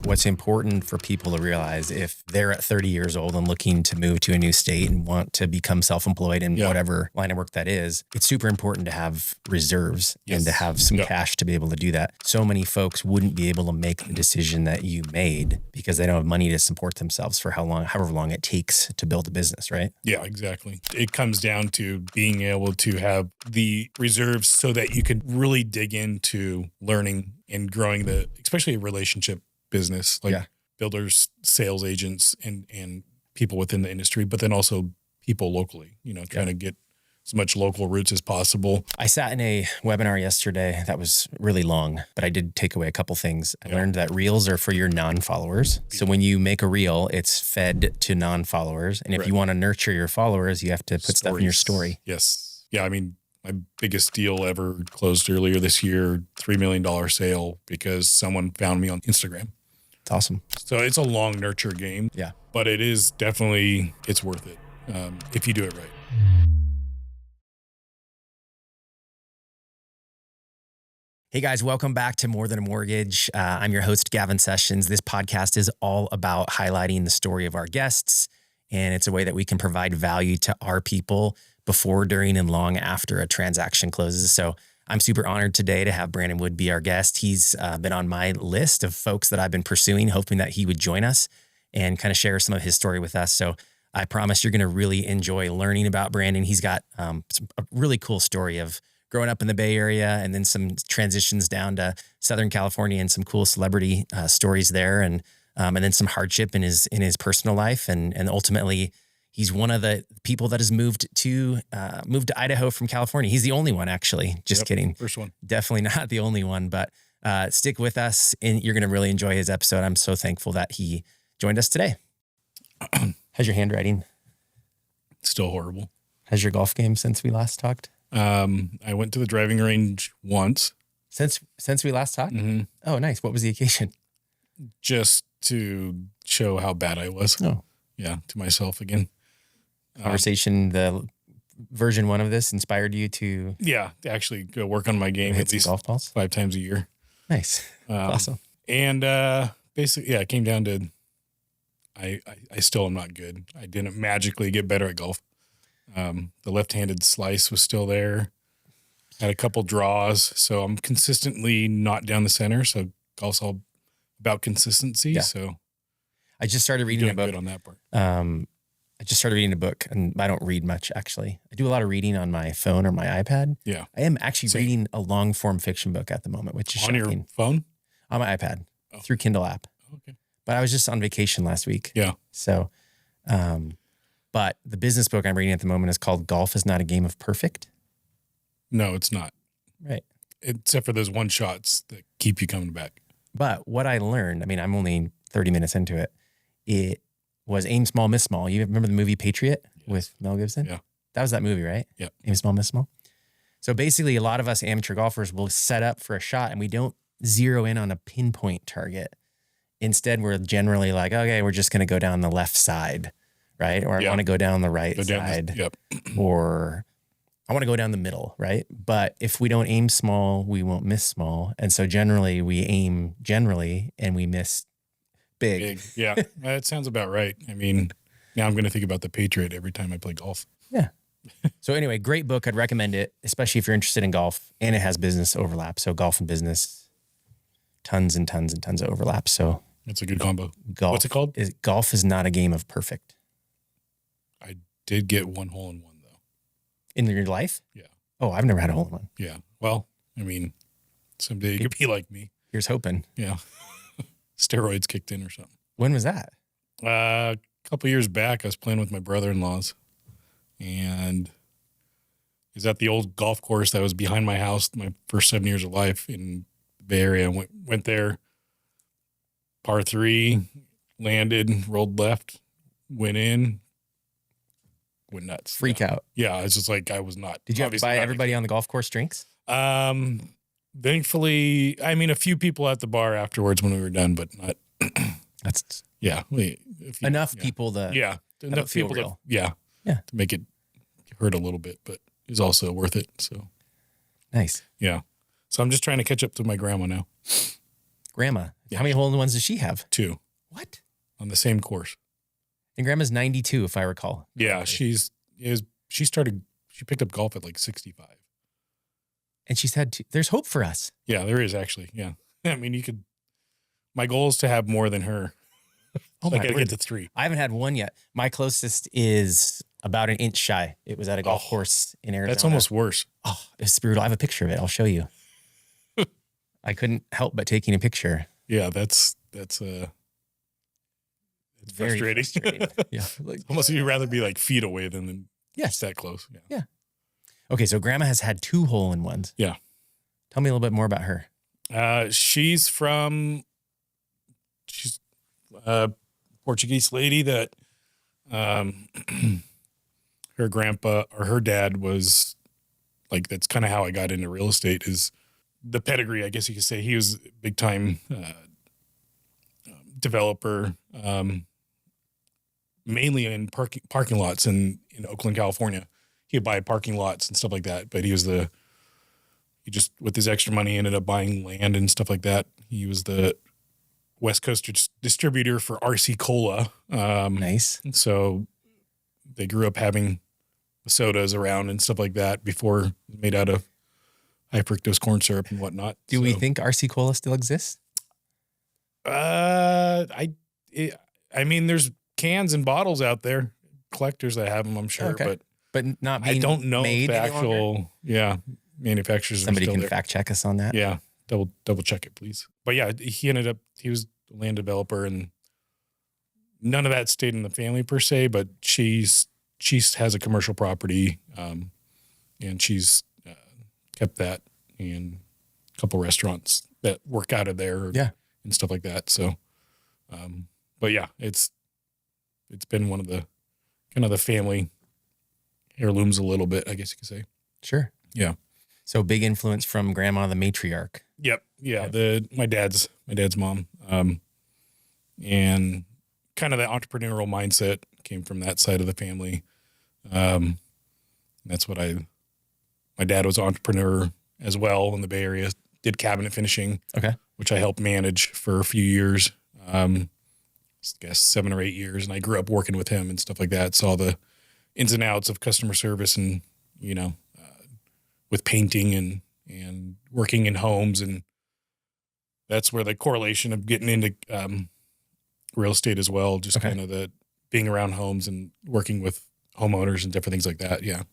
what's important for people to realize if they're at 30 years old and looking to move to a new state and want to become self-employed in whatever line of work that is, it's super important to have reserves and to have some cash to be able to do that. So many folks wouldn't be able to make the decision that you made because they don't have money to support themselves for however long it takes to build a business, right? Yeah, exactly. It comes down to being able to have the reserves so that you can really dig into learning and growing especially a relationship business, like builders, sales agents, and people within the industry, but then also people locally, trying to get as much local roots as possible. I sat in a webinar yesterday that was really long, but I did take away a couple things. I learned that reels are for your non-followers. So when you make a reel, it's fed to non-followers. And if you want to nurture your followers, you have to put stuff in your story. Yes. Yeah. I mean, my biggest deal ever closed earlier this year, $3 million sale because someone found me on Instagram. It's awesome. So it's a long nurture game. Yeah. But it is definitely, it's worth it if you do it right. Hey guys, welcome back to More Than a Mortgage. I'm your host, Gavin Sessions. This podcast is all about highlighting the story of our guests, and it's a way that we can provide value to our people before, during, and long after a transaction closes. So I'm super honored today to have Brandon Wood be our guest. He's been on my list of folks that I've been pursuing, hoping that he would join us and kind of share some of his story with us. So I promise you're going to really enjoy learning about Brandon. He's got a really cool story of growing up in the Bay Area and then some transitions down to Southern California and some cool celebrity stories there. And then some hardship in his personal life. And ultimately he's one of the people that has moved to Idaho from California. He's the only one, actually. Just kidding. First one. Definitely not the only one, but stick with us and you're going to really enjoy his episode. I'm so thankful that he joined us today. How's your handwriting? Still horrible. How's your golf game since we last talked? I went to the driving range once. Since we last talked? Mm-hmm. Oh, nice. What was the occasion? Just to show how bad I was. Oh. Yeah, to myself again. Conversation, the version 1 of this inspired you to... Yeah, to actually go work on my game at least golf balls 5 times a year. Nice. Awesome. And basically, it came down to I still am not good. I didn't magically get better at golf. The left-handed slice was still there. Had a couple draws, so I'm consistently not down the center. So golf's all about consistency. Yeah. So I just started reading a book. Good on that part. I just started reading a book, and I don't read much actually. I do a lot of reading on my phone or my iPad. Yeah, I am actually reading a long-form fiction book at the moment, which is on shocking. Your phone, on my iPad through Kindle app. Okay, but I was just on vacation last week. Yeah, so. But the business book I'm reading at the moment is called Golf is Not a Game of Perfect. No, it's not. Right. Except for those one shots that keep you coming back. But what I learned, I mean, I'm only 30 minutes into it. It was aim small, miss small. You remember the movie Patriot with Mel Gibson? Yeah. That was that movie, right? Yeah. Aim small, miss small. So basically a lot of us amateur golfers will set up for a shot and we don't zero in on a pinpoint target. Instead, we're generally like, okay, we're just going to go down the left side. Right? Or I want to go down the right side. Or I want to go down the middle, right? But if we don't aim small, we won't miss small. And so generally we aim generally and we miss big. Yeah, that sounds about right. I mean, now I'm going to think about the Patriot every time I play golf. Yeah. So anyway, great book. I'd recommend it, especially if you're interested in golf and it has business overlap. So golf and business, tons and tons and tons of overlap. So it's a good combo. What's it called? Golf is Not a Game of Perfect. I did get 1 hole in 1 though. In your life? Yeah. Oh, I've never had a hole in 1. Yeah. Well, I mean, someday you could be like me. Here's hoping. Yeah. Steroids kicked in or something. When was that? A couple years back, I was playing with my brother-in-laws, and is at the old golf course that was behind my house. My first 7 years of life in the Bay Area. Went there. Par 3, landed, rolled left, went in. Went nuts. Freak out. Yeah, it's just like I was not. Did you have to buy everybody on the golf course drinks? Thankfully, I mean, a few people at the bar afterwards when we were done, but not. That's enough people to enough people real. to make it hurt a little bit, but it's also worth it. So nice. Yeah. So I'm just trying to catch up to my grandma now. Grandma. Yeah. How many hole-in-ones does she have? 2 What? on the same course. And Grandma's 92, if I recall. Yeah, she picked up golf at like 65. And she's had there's hope for us. Yeah, there is actually. Yeah. I mean, my goal is to have more than her. Oh, So I my got to word. get to 3. I haven't had one yet. My closest is about an inch shy. It was at a golf course in Arizona. That's almost worse. Oh, it's brutal. I have a picture of it. I'll show you. I couldn't help but taking a picture. Yeah, it's Very frustrating. Yeah. Like, Almost you'd rather be like feet away than yes. just that close. Yeah. Okay, so Grandma has had 2 hole-in-ones. Yeah. Tell me a little bit more about her. She's a Portuguese lady that her grandpa or her dad was like, that's kind of how I got into real estate, is the pedigree, I guess you could say. He was a big time developer, mainly in parking lots in Oakland, California. He'd buy parking lots and stuff like that, but he just, with his extra money, ended up buying land and stuff like that. He was the West Coast distributor for RC Cola. Nice. So they grew up having sodas around and stuff like that before, it was made out of high fructose corn syrup and whatnot. Do we think RC Cola still exists? I mean, there's cans and bottles out there, collectors that have them, I'm sure, Okay. But not being I don't know if made the any longer? actual, manufacturers Somebody are still can there. fact check us on that. Yeah, double check it, please. But yeah, he was a land developer, and none of that stayed in the family per se, but she has a commercial property, and she's kept that, and a couple restaurants that work out of there. Yeah. And stuff like that. So, but yeah, it's been one of the kind of the family heirlooms a little bit, I guess you could say. Sure. Yeah. So big influence from Grandma, the matriarch. Yep. Yeah. My dad's mom, and kind of the entrepreneurial mindset came from that side of the family. That's what my dad was an entrepreneur as well in the Bay Area, did cabinet finishing. Okay. Which I helped manage for a few years, I guess 7 or 8 years. And I grew up working with him and stuff like that. Saw the ins and outs of customer service and, with painting and working in homes. And that's where the correlation of getting into real estate as well, just kind of the being around homes and working with homeowners and different things like that. Yeah.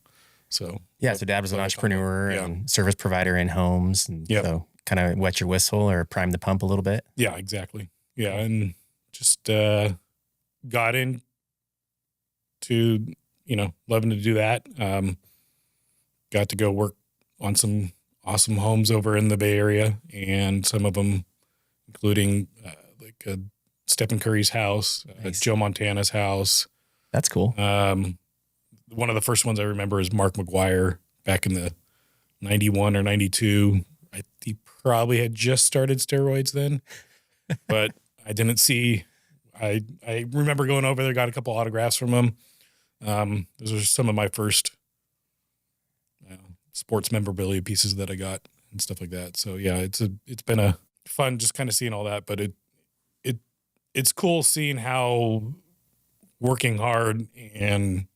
So, so Dad was an entrepreneur and service provider in homes. And so kind of wet your whistle or prime the pump a little bit. Yeah, exactly. Yeah. And just got into, loving to do that. Got to go work on some awesome homes over in the Bay Area, and some of them, including like Steph Curry's house, Nice. Joe Montana's house. That's cool. One of the first ones I remember is Mark McGwire back in the 91 or 92. He probably had just started steroids then, but I didn't see. I remember going over there, got a couple autographs from him. Those are some of my first sports memorabilia pieces that I got and stuff like that. So yeah, it's been a fun just kind of seeing all that, but it's cool seeing how working hard and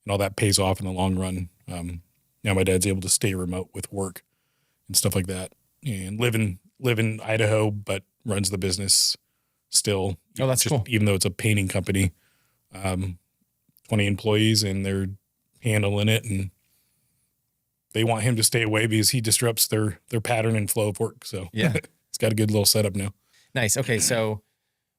all that pays off in the long run. Now my dad's able to stay remote with work and stuff like that, and live in Idaho, but runs the business still. Oh, that's cool. Even though it's a painting company, 20 employees, and they're handling it, and they want him to stay away because he disrupts their pattern and flow of work. So yeah, it's got a good little setup now. Nice. Okay. So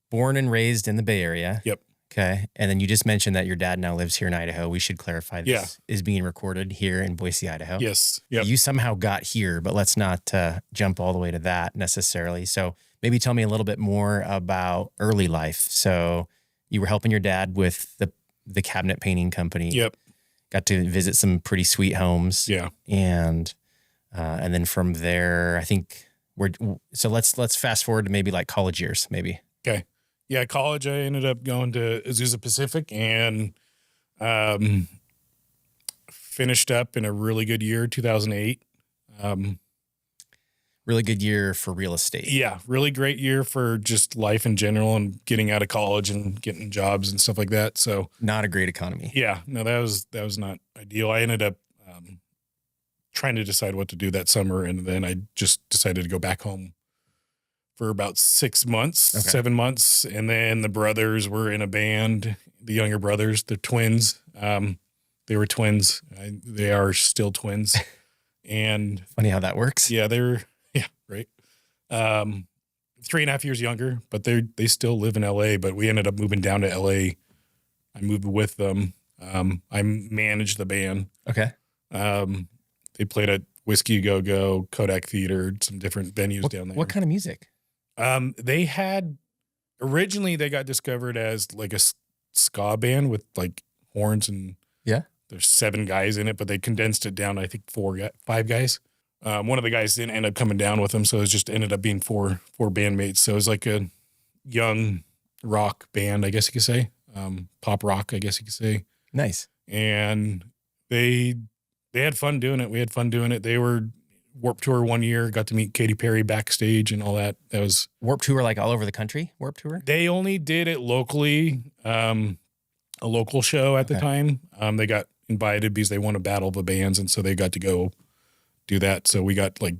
born and raised in the Bay Area. Yep. Okay. And then you just mentioned that your dad now lives here in Idaho. We should clarify this is being recorded here in Boise, Idaho. Yes. Yep. You somehow got here, but let's not jump all the way to that necessarily. So maybe tell me a little bit more about early life. So you were helping your dad with the cabinet painting company. Yep. Got to visit some pretty sweet homes. Yeah. And then from there, I think let's fast forward to maybe like college years, maybe. Okay. Yeah, college, I ended up going to Azusa Pacific and finished up in a really good year, 2008. Really good year for real estate. Yeah, really great year for just life in general and getting out of college and getting jobs and stuff like that. So Not a great economy. yeah, no, that was not ideal. I ended up trying to decide what to do that summer, and then I just decided to go back home for about 6 months, Okay. 7 months, and then the brothers were in a band. The younger brothers, they're twins. They were twins. They are still twins, and Funny how that works. yeah, right. 3.5 years younger, but they still live in LA. But we ended up moving down to LA. I moved with them. I managed the band. Okay. They played at Whiskey Go Go, Kodak Theater, some different venues down there. What kind of music? They had originally they got discovered as like a ska band with like horns and Yeah. there's 7 guys in it, but they condensed it down to, I think 5 guys. One of the guys didn't end up coming down with them, so it just ended up being four bandmates. So it was like a young rock band, I guess you could say, pop rock, I guess you could say. Nice. And they had fun doing it. We had fun doing it. They were Warped Tour one year, got to meet Katy Perry backstage and all that. That was Warped Tour, like all over the country? Warped Tour? They only did it locally, a local show at the time. They got invited because they won a battle of the bands, and so they got to go do that. So we got like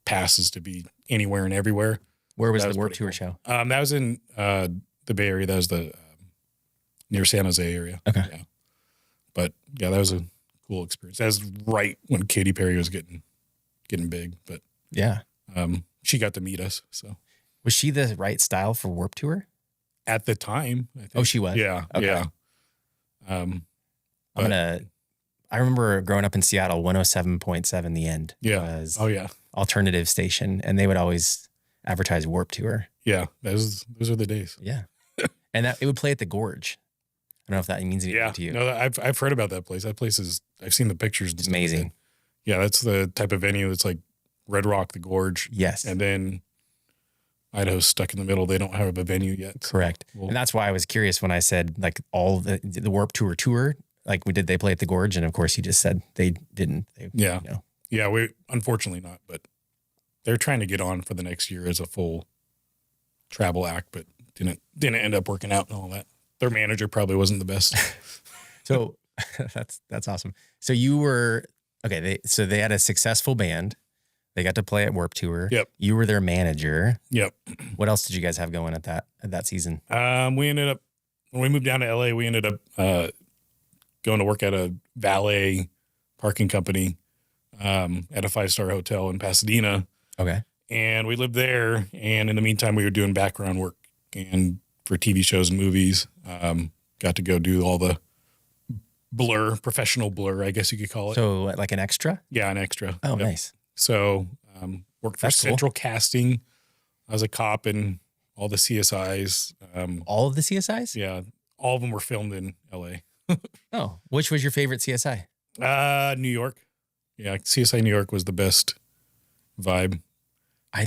passes to be anywhere and everywhere. Where was That the was Warped pretty Tour cool. show? That was in the Bay Area. That was the near San Jose area. Okay. Yeah. But yeah, that was a cool experience. That was right when Katy Perry was getting big. But Yeah. she got to meet us. So Was she the right style for Warped Tour? at the time, I think. Oh, she was? Yeah. Okay. Yeah. I remember growing up in Seattle, 107.7 The End Yeah. was Oh yeah. alternative station, and they would always advertise Warped Tour. Yeah. Those are the days. Yeah. And it would play at the Gorge. I don't know if that means anything Yeah. to you. No, I've heard about that place. That place is, I've seen the pictures. and It's stuff like amazing. that. Yeah. That's the type of venue that's like Red Rock, the Gorge. Yes. And then Idaho's stuck in the middle. They don't have a venue yet. So Correct. And that's why I was curious when I said like all the Warped Tour, like they play at the Gorge? And of course you just said they didn't. Yeah. You know. Yeah. We unfortunately not, but they're trying to get on for the next year as a full travel act, but didn't end up working out and all that. Their manager probably wasn't the best. So that's awesome. So you were, okay. They had a successful band. They got to play at Warped Tour. Yep. You were their manager. Yep. What else did you guys have going at that season? We ended up, when we moved down to LA, we ended up going to work at a valet parking company at a 5-star hotel in Pasadena. Okay. And we lived there. And in the meantime, we were doing background work and for TV shows and movies. Got to go do all the professional blur, I guess you could call it. So like an extra? Yeah, an extra. Oh, Yep. nice. So worked for That's cool. Central Casting. I was a cop in all the CSIs. All of the CSIs? Yeah, all of them were filmed in LA. Oh, which was your favorite CSI? New York. Yeah, CSI New York was the best vibe.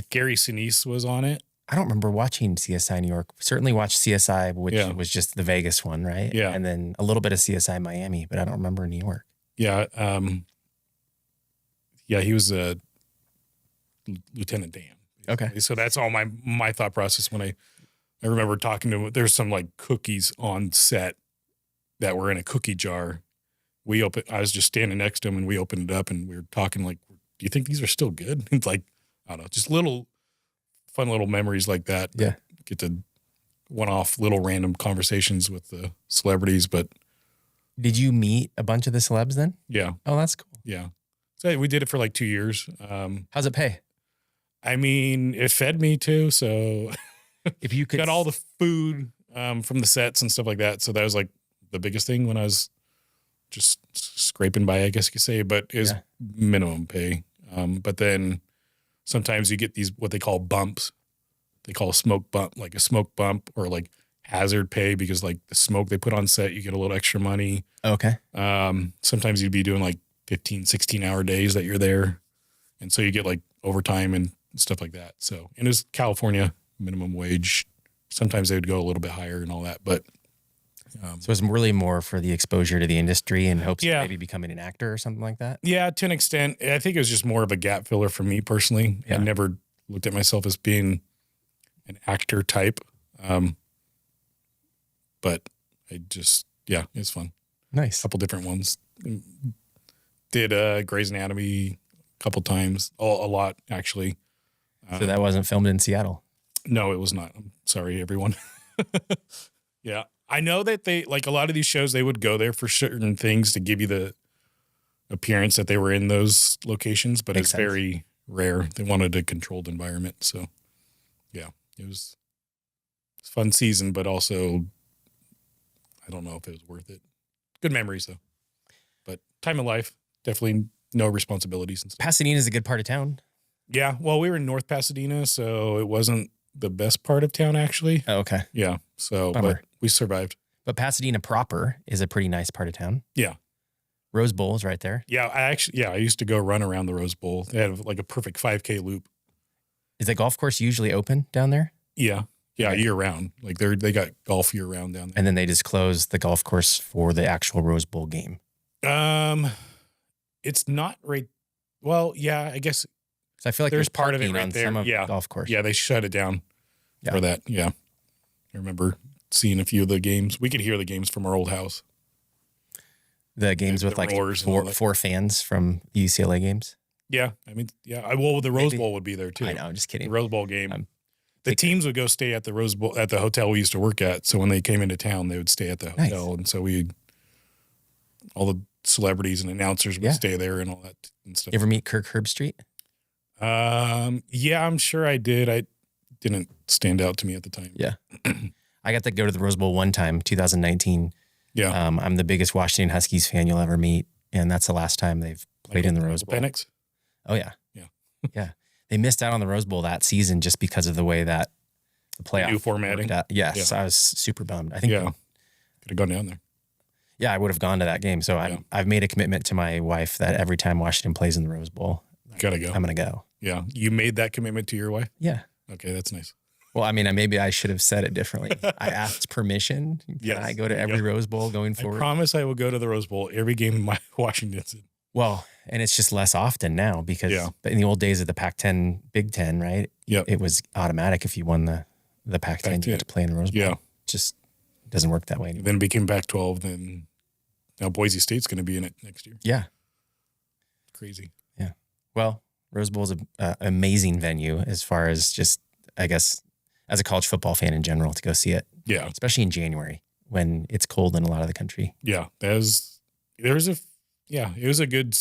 Gary Sinise was on it. I don't remember watching CSI New York. Certainly watched CSI, which was just the Vegas one, right? Yeah. And then a little bit of CSI Miami, but I don't remember New York. Yeah. Yeah, he was Lieutenant Dan. Okay. So that's all my thought process when I remember talking to him. There's some like cookies on set that were in a cookie jar. I was just standing next to him and we opened it up and we were talking like, do you think these are still good? It's like, I don't know, just fun little memories like that. Yeah. Get to one-off little random conversations with the celebrities, but Did you meet a bunch of the celebs then? yeah. Oh, that's cool. Yeah. So we did it for like 2 years. How's it pay? I mean, it fed me too. So If you could got all the food from the sets and stuff like that. So that was like the biggest thing when I was just scraping by, I guess you could say, but it was minimum pay. But then sometimes you get these, what they call bumps. They call a smoke bump, like a smoke bump or like hazard pay because like the smoke they put on set, you get a little extra money. Okay. Sometimes you'd be doing like 15, 16-hour days that you're there. And so you get like overtime and stuff like that. So, and it was California minimum wage. Sometimes they would go a little bit higher and all that. But So it's really more for the exposure to the industry and hopes Yeah. of maybe becoming an actor or something like that. Yeah, to an extent. I think it was just more of a gap filler for me personally. Yeah. I never looked at myself as being an actor type. But I just, it's fun. Nice. A couple different ones. Did Grey's Anatomy a couple times. A lot, actually. So that wasn't filmed in Seattle? No, it was not. I'm sorry, everyone. Yeah. I know that they, like a lot of these shows, they would go there for certain things to give you the appearance that they were in those locations, but Makes it's sense. very rare. They wanted a controlled environment. So, yeah, it was a fun season, but also I don't know if it was worth it. Good memories, though. But time of life, definitely no responsibilities and stuff. Pasadena is a good part of town. Yeah, well, we were in North Pasadena, so it wasn't the best part of town, actually. Oh, okay. Yeah, so, Bummer. but we survived. But Pasadena proper is a pretty nice part of town. Yeah. Rose Bowl is right there. Yeah, I used to go run around the Rose Bowl. They had like a perfect 5K loop. Is the golf course usually open down there? Yeah, Okay. year round. Like they got golf year round down And then they just close the golf course for the actual Rose Bowl game. there. It's not right. Well, yeah, I guess. So I feel like There's there's part of it parking right on there. some of Yeah. the golf course. Yeah, they shut it down Yeah. for that. Yeah, I remember seeing a few of the games. We could hear the games from our old house. The games The with like roars and all that. four fans from UCLA games. Yeah, I mean, well, the Rose Maybe. Bowl would be there too. I know, I'm just The kidding. Rose Bowl game. I'm The taking- teams would go stay at the Rose Bowl at the hotel we used to work at. So when they came into town, they would stay at the Nice. hotel, and so all the celebrities and announcers would Yeah. stay there and all that and stuff. You ever meet Kirk Herbstreit? Yeah, I'm sure I did. I didn't stand out to me at the time. Yeah. I got to go to the Rose Bowl one time, 2019. Yeah. I'm the biggest Washington Huskies fan you'll ever meet. And that's the last time they've played in the Rose Bowl. Penix? Oh, yeah. Yeah. Yeah. They missed out on the Rose Bowl that season just because of the way that the playoff New formatting? worked out. Yes. Yeah. I was super bummed. I think, Yeah. Could have gone down there. I would have gone to that game. So Yeah. I've made a commitment to my wife that every time Washington plays in the Rose Bowl, You gotta go. I'm going to go. Yeah. You made that commitment to your wife? Yeah. Okay, that's nice. Well, I mean, maybe I should have said it differently. I asked permission. Can Yes. I go to every Yep. Rose Bowl going I forward? promise I will go to the Rose Bowl every game my Washington's in. Well, and it's just less often now because Yeah. in the old days of the Pac-10, Big Ten, right? Yep. It was automatic if you won the Pac-10, you Pac-10. had to play in the Rose Bowl. Yeah. Just doesn't work that way anymore. Then it became Pac-12. Then now Boise State's going to be in it next year. Yeah. Crazy. Well, Rose Bowl is an amazing venue as far as just, I guess, as a college football fan in general to go see it, Yeah. especially in January when it's cold in a lot of the country. Yeah. It was a good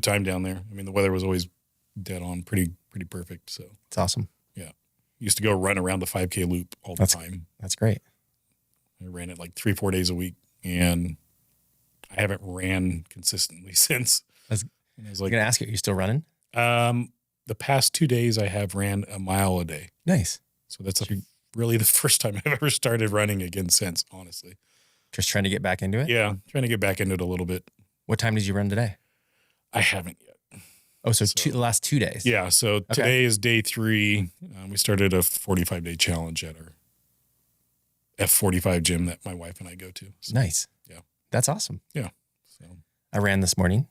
time down there. I mean, the weather was always dead on, pretty perfect. So It's awesome. used to go run around the 5K loop all the time. That's great. I ran it like 3-4 days a week, and I haven't ran consistently since. That's- And I was I'm like, going to ask you, are you still running? the past 2 days I have ran a mile a day. Nice. So that's really the first time I've ever started running again since, honestly. Just trying to get back into it? Yeah, trying to get back into it a little bit. What time did you run today? I haven't yet. Oh, so, So- the last 2 days. Yeah, so today is day 3. We started a 45-day challenge at our F45 gym that my wife and I go to. So, Nice. Yeah. That's awesome. so I ran this morning.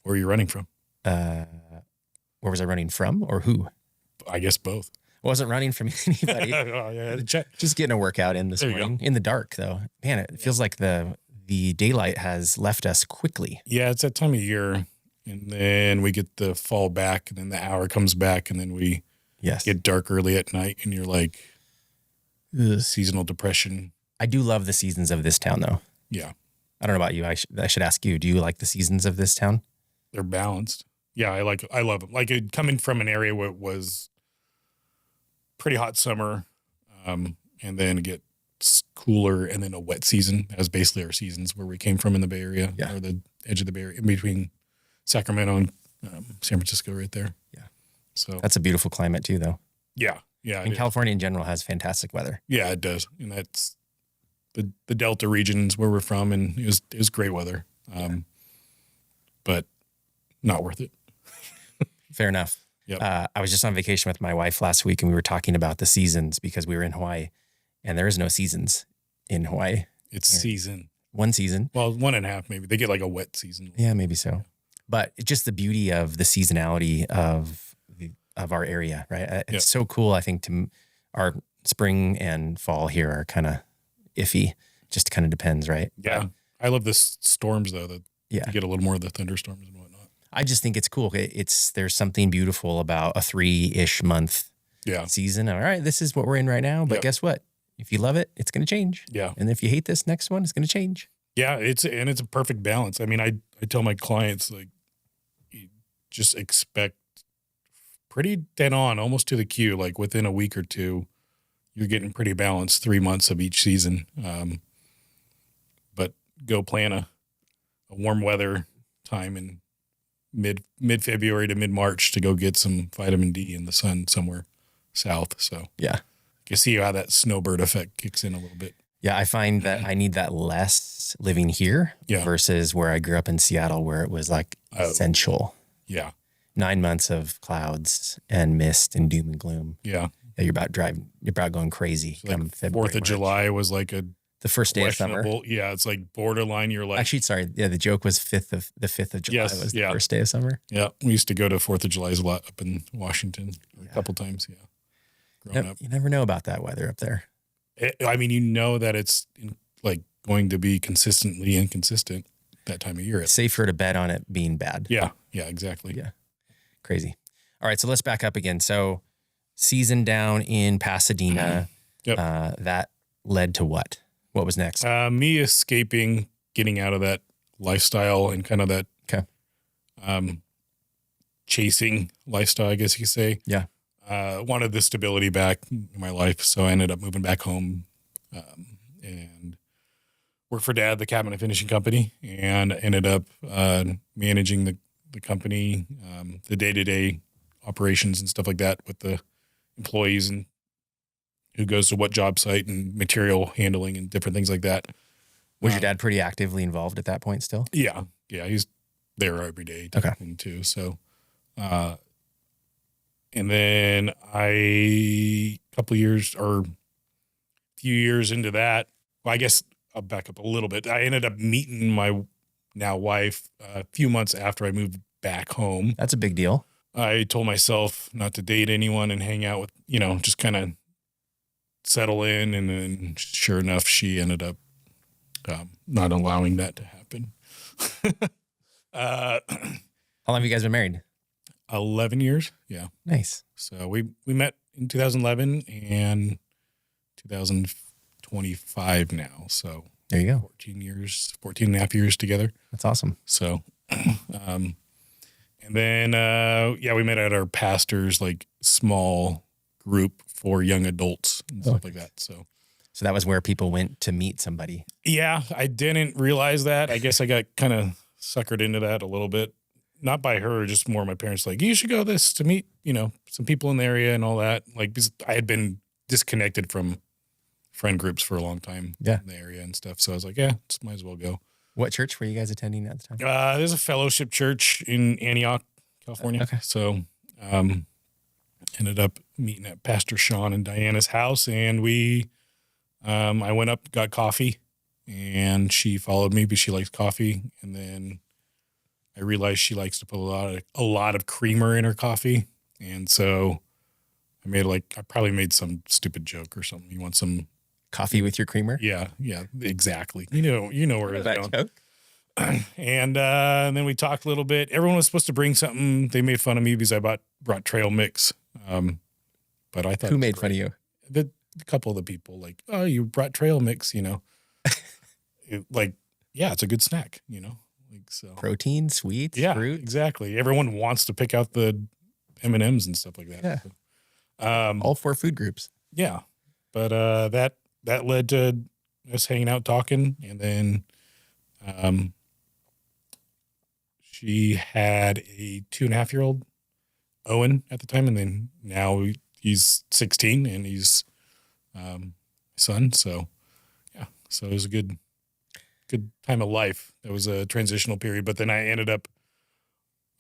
where are you running from? Where was I running from or who? I guess both. I wasn't running from anybody. Oh, yeah, check. Just getting a workout in this There you morning in the dark though. Man, it feels like the daylight has left us quickly. Yeah, it's that time of year. And then we get the fall back, and then the hour comes back, and then we Yes. get dark early at night, and you're like, Ugh. seasonal depression. I do love the seasons of this town though. Yeah, I don't know about you. I should ask you. Do you like the seasons of this town? they're balanced. Yeah, I love them. Like coming from an area where it was pretty hot summer, and then it gets cooler, and then a wet season. That was basically our seasons where we came from in the Bay Area, Yeah. or the edge of the Bay Area, in between Sacramento and San Francisco, right there. Yeah. So That's a beautiful climate too though. yeah, And California in general has fantastic weather. yeah, it does, and that's the Delta regions where we're from, and it was great weather, but not worth it. Fair enough. Yep. I was just on vacation with my wife last week and we were talking about the seasons because we were in Hawaii and there is no seasons in Hawaii. It's season. One season. Well, 1.5 maybe. They get like a wet season. Yeah, maybe so. But it's just the beauty of the seasonality of our area, right? It's so cool. I think our spring and fall here are kind of iffy. Just kind of depends, right? Yeah. I love the storms though. You get a little more of the thunderstorms and whatnot. I just think it's cool. There's something beautiful about a 3-ish month season. All right, this is what we're in right now. But guess what? If you love it, it's going to change. Yeah. And if you hate this next one, it's going to change. Yeah. It's a perfect balance. I mean, I tell my clients, like, you just expect pretty dead on, almost to the cue, like within a week or two, you're getting pretty balanced 3 months of each season. But go plan a warm weather time in mid-February to mid-March to go get some vitamin D in the sun somewhere south. So yeah, you see how that snowbird effect kicks in a little bit. Yeah, I find that I need that less living here versus where I grew up in Seattle, where it was like essential. Yeah. 9 months of clouds and mist and doom and gloom. Yeah. You're about going crazy. So like February, 4th of July was like the first day of summer. Yeah, it's like borderline. You're like, actually, sorry. Yeah, the joke was the 5th of July was the first day of summer. Yeah, we used to go to 4th of July a lot up in Washington a couple times. Yeah, growing up. You never know about that weather up there. I mean, you know that it's like going to be consistently inconsistent that time of year. It's safer to bet on it being bad. Yeah, exactly. Yeah, crazy. All right, so let's back up again. So season down in Pasadena, that led to what? What was next? Me escaping, getting out of that lifestyle and kind of that chasing lifestyle, I guess you could say. Yeah. Wanted the stability back in my life, so I ended up moving back home and worked for Dad, the cabinet finishing company, and ended up managing the company, the day-to-day operations and stuff like that with the employees and who goes to what job site and material handling and different things like that. Was your dad pretty actively involved at that point still? Yeah. He's there every day too. So, and then a few years into that, well, I guess I'll back up a little bit. I ended up meeting my now wife a few months after I moved back home. That's a big deal. I told myself not to date anyone and hang out with, just kind of settle in. And then sure enough, she ended up not allowing that to happen. How long have you guys been married? 11 years. Yeah. Nice. So we met in 2011 and 2025 now. So there you go. 14 and a half years together. That's awesome. So, and then, we met at our pastor's like small group for young adults and stuff like that. So that was where people went to meet somebody. Yeah. I didn't realize that. I guess I got kind of suckered into that a little bit. Not by her, just more my parents like, you should go to meet, some people in the area and all that. Like, I had been disconnected from friend groups for a long time in the area and stuff. So I was like, just might as well go. What church were you guys attending at the time? There's a fellowship church in Antioch, California. Okay. So, ended up meeting at Pastor Sean and Diana's house, and I went up, got coffee, and she followed me because she likes coffee. And then I realized she likes to put a lot of creamer in her coffee. And so I probably made some stupid joke or something. You want some coffee with your creamer? Yeah, exactly. You know where it's going. Joke. And then we talked a little bit. Everyone was supposed to bring something. They made fun of me because I brought trail mix. But I thought, who made fun of you? A couple of the people, like, oh, you brought trail mix, it's a good snack, like, so protein, sweets, fruit. Exactly. Everyone wants to pick out the M&Ms and stuff like that. Yeah. So, all 4 food groups. Yeah. But that led to us hanging out, talking, and then she had a 2.5-year-old Owen at the time, and then now he's 16 and he's son. So so it was a good time of life. That was a transitional period, but then I ended up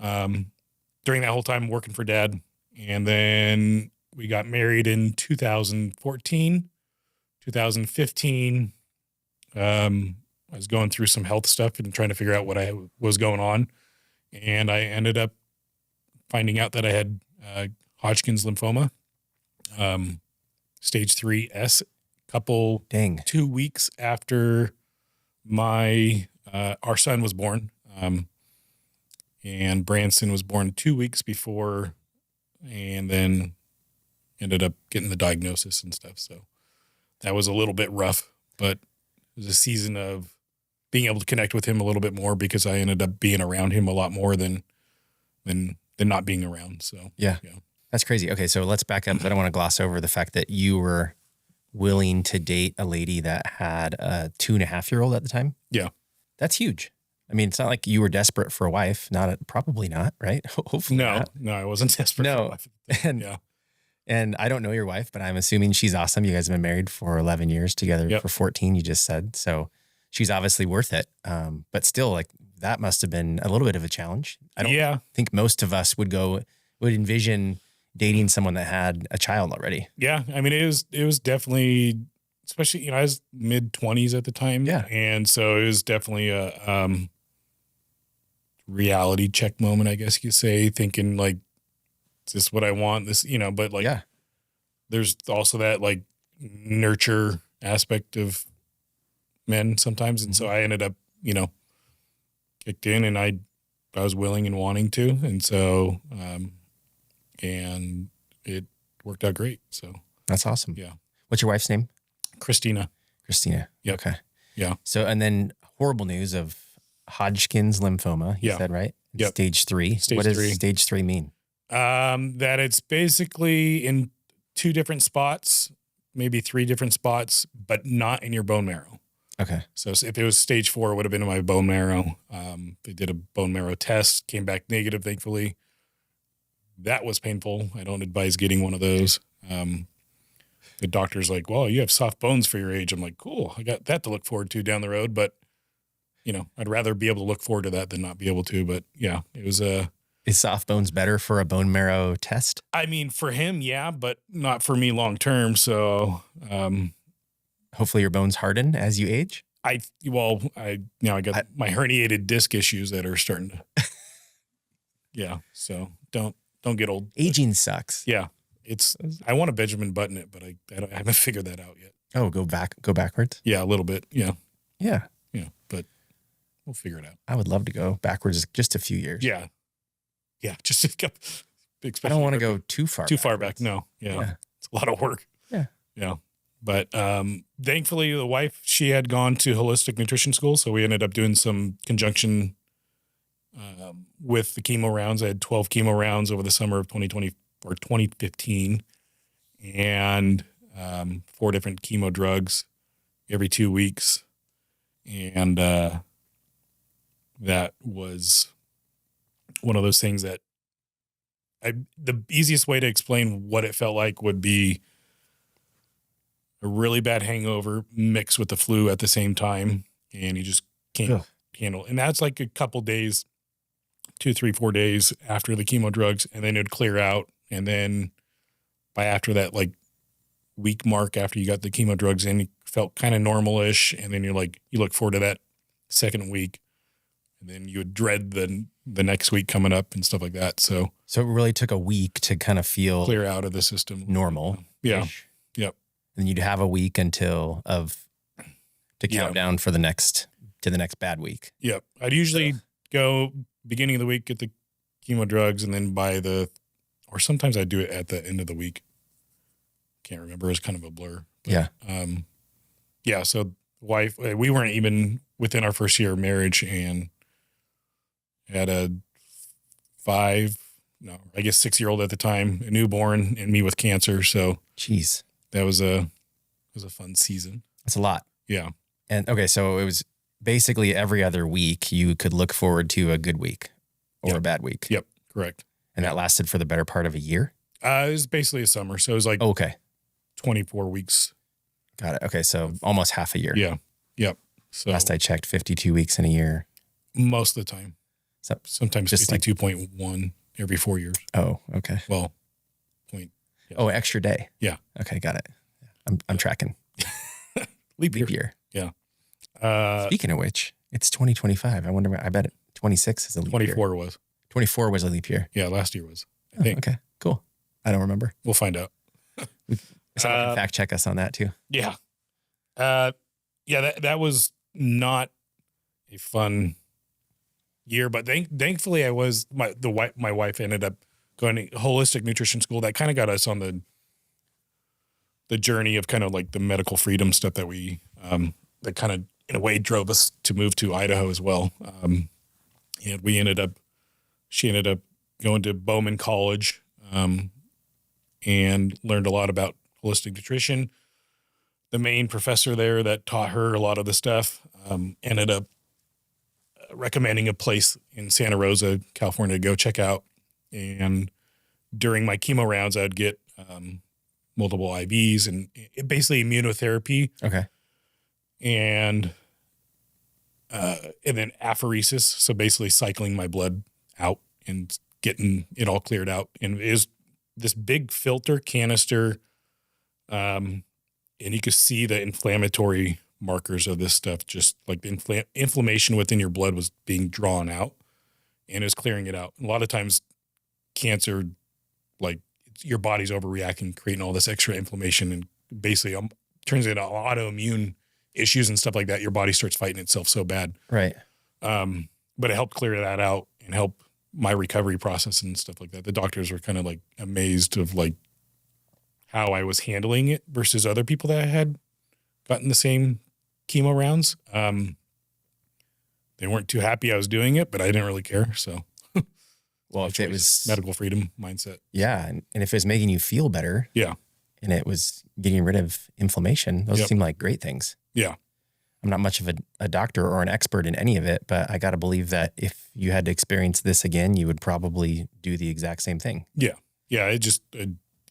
during that whole time working for Dad, and then we got married in 2014, 2015. I was going through some health stuff and trying to figure out what I was going on. And I ended up finding out that I had Hodgkin's lymphoma, stage 3S, Dang. 2 weeks after our son was born. And Branson was born 2 weeks before, and then ended up getting the diagnosis and stuff. So that was a little bit rough, but it was a season of being able to connect with him a little bit more because I ended up being around him a lot more than not being around. So yeah. That's crazy. Okay. So let's back up. I don't want to gloss over the fact that you were willing to date a lady that had a 2.5-year-old at the time. Yeah. That's huge. I mean, it's not like you were desperate for a wife. Probably not, right? Hopefully not. No, I wasn't desperate for a wife. And I don't know your wife, but I'm assuming she's awesome. You guys have been married for 11 years together for 14, you just said. So she's obviously worth it. But still, like, that must have been a little bit of a challenge. I don't think most of us would envision dating someone that had a child already. Yeah. I mean, it was definitely, especially, I was mid-20s at the time. Yeah. And so it was definitely a reality check moment, I guess you could say, thinking like, is this what I want? But like, there's also that like nurture aspect of men sometimes. And so I ended up, kicked in, and I was willing and wanting to. And so, and it worked out great. So that's awesome. Yeah. What's your wife's name? Christina. Yep. Okay. Yeah. So, and then horrible news of Hodgkin's lymphoma, you said, right? Yep. Stage 3. What does stage 3 mean? That it's basically in 2 different spots, maybe 3 different spots, but not in your bone marrow. Okay. So if it was stage 4, it would have been in my bone marrow. They did a bone marrow test, came back negative, thankfully. That was painful. I don't advise getting one of those. The doctor's like, well, you have soft bones for your age. I'm like, cool. I got that to look forward to down the road. But, I'd rather be able to look forward to that than not be able to. But yeah, it was Is soft bones better for a bone marrow test? I mean, for him, yeah, but not for me long term. So, hopefully your bones harden as you age. I got my herniated disc issues that are starting to. Yeah. So don't get old. Aging sucks. Yeah. I want to Benjamin Button it, but I haven't figured that out yet. Oh, go backwards. Yeah. A little bit. Yeah. Yeah. Yeah. But we'll figure it out. I would love to go backwards just a few years. Yeah. Yeah. Just a couple. I don't want to go too far. Far back. No. Yeah. It's a lot of work. Yeah. Yeah. But thankfully, the wife, she had gone to holistic nutrition school. So we ended up doing some conjunction with the chemo rounds. I had 12 chemo rounds over the summer of 2020 or 2015, and 4 different chemo drugs every 2 weeks. And that was one of those things that the easiest way to explain what it felt like would be a really bad hangover mixed with the flu at the same time. And you just can't handle it. And that's like a couple days, 2, 3, 4 days after the chemo drugs. And then it'd clear out. And then by after that, like week mark after you got the chemo drugs in, you felt kind of normal-ish. And then you look forward to that second week. And then you would dread the next week coming up and stuff like that. So it really took a week to kind of feel clear out of the system. Normal. Yeah. Yep. And you'd have a week to count down to the next bad week. Yep. I'd usually go beginning of the week, get the chemo drugs, and then or sometimes I'd do it at the end of the week. Can't remember. It's kind of a blur. But, yeah. So wife, we weren't even within our first year of marriage, and had a 6-year-old at the time, a newborn, and me with cancer. So, jeez, that was a fun season. That's a lot. Yeah. And okay, so it was basically every other week you could look forward to a good week or a bad week. Yep. Correct. And that lasted for the better part of a year? It was basically a summer. So it was like 24 weeks. Got it. Okay. So almost half a year. Yeah. Yep. So last I checked, 52 weeks in a year. Most of the time. So sometimes just 52.1 every 4 years. Oh, okay. Well, point. Yeah. Oh, extra day. Yeah. Okay. Got it. I'm tracking. Leap year. Yeah. Yeah. Speaking of which, it's 2025. I wonder, I bet 26 is a leap 24 year. was. 24 was a leap year. Yeah, last year was, I think. Okay, cool. I don't remember. We'll find out. Someone can fact check us on that too. Yeah. That was not a fun year, but thankfully my wife ended up going to holistic nutrition school. That kind of got us on the journey of kind of like the medical freedom stuff that we, that kind of in a way drove us to move to Idaho as well. And she ended up going to Bowman College, and learned a lot about holistic nutrition. The main professor there that taught her a lot of the stuff, ended up recommending a place in Santa Rosa, California to go check out. And during my chemo rounds, I'd get, multiple IVs and basically immunotherapy. Okay. And then apheresis. So basically cycling my blood out and getting it all cleared out. And it is this big filter canister. And you could see the inflammatory markers of this stuff, just like the inflammation within your blood was being drawn out and is clearing it out. A lot of times cancer, like your body's overreacting, creating all this extra inflammation and basically turns into autoimmune issues and stuff like that. Your body starts fighting itself so bad. Right. But it helped clear that out and help my recovery process and stuff like that. The doctors were kind of like amazed of like how I was handling it versus other people that had gotten the same chemo rounds. They weren't too happy I was doing it, but I didn't really care. So, well, if it was medical freedom mindset. Yeah. And if it was making you feel better. Yeah. And it was getting rid of inflammation, those seem like great things. Yeah. I'm not much of a doctor or an expert in any of it, but I got to believe that if you had to experience this again, you would probably do the exact same thing. Yeah. Yeah. It just,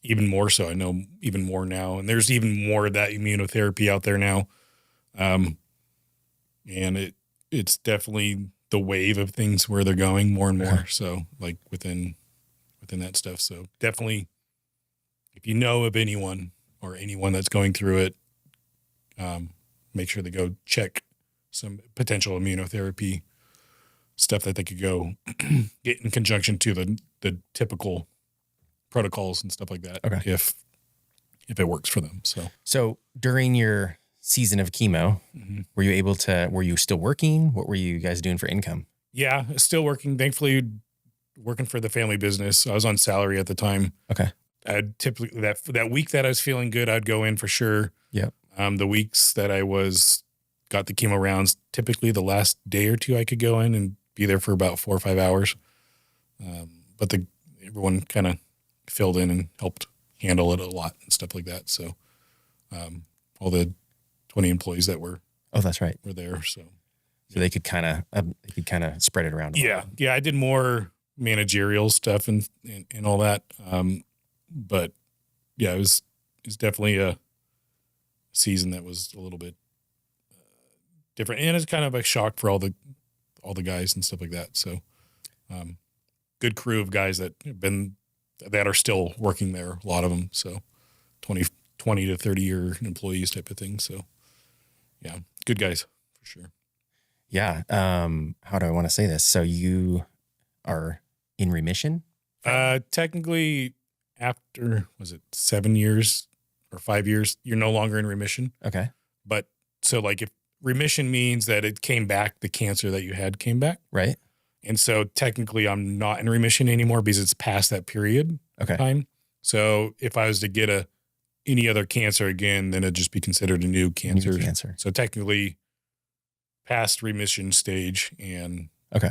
even more so. I know even more now. And there's even more of that immunotherapy out there now. And it's definitely the wave of things where they're going more and more. So like within that stuff. So definitely if you know of anyone or anyone that's going through it, make sure they go check some potential immunotherapy stuff that they could go get in conjunction to the typical protocols and stuff like that. Okay. If it works for them. So during your season of chemo, were you still working? What were you guys doing for income? Yeah, still working. Thankfully, working for the family business. I was on salary at the time. Okay. I'd typically that week that I was feeling good, I'd go in for sure. Yep. The weeks that I got the chemo rounds, typically the last day or two I could go in and be there for about 4 or 5 hours. But everyone kind of filled in and helped handle it a lot and stuff like that. So, all the 20 employees that were that's right, were there. So they could kind of spread it around. Yeah. I did more managerial stuff and all that. But yeah, it was definitely a season that was a little bit different, and it's kind of a shock for all the guys and stuff like that. So, good crew of guys that are still working there, a lot of them. So 20 to 30 year employees type of thing. So yeah, good guys for sure. Yeah. How do I want to say this? So you are in remission? Technically after, was it 7 years or 5 years, you're no longer in remission. Okay. But so like if remission means that it came back, the cancer that you had came back. Right. And so technically I'm not in remission anymore because it's past that period of time. So if I was to get any other cancer again, then it'd just be considered a new cancer. So technically past remission stage, and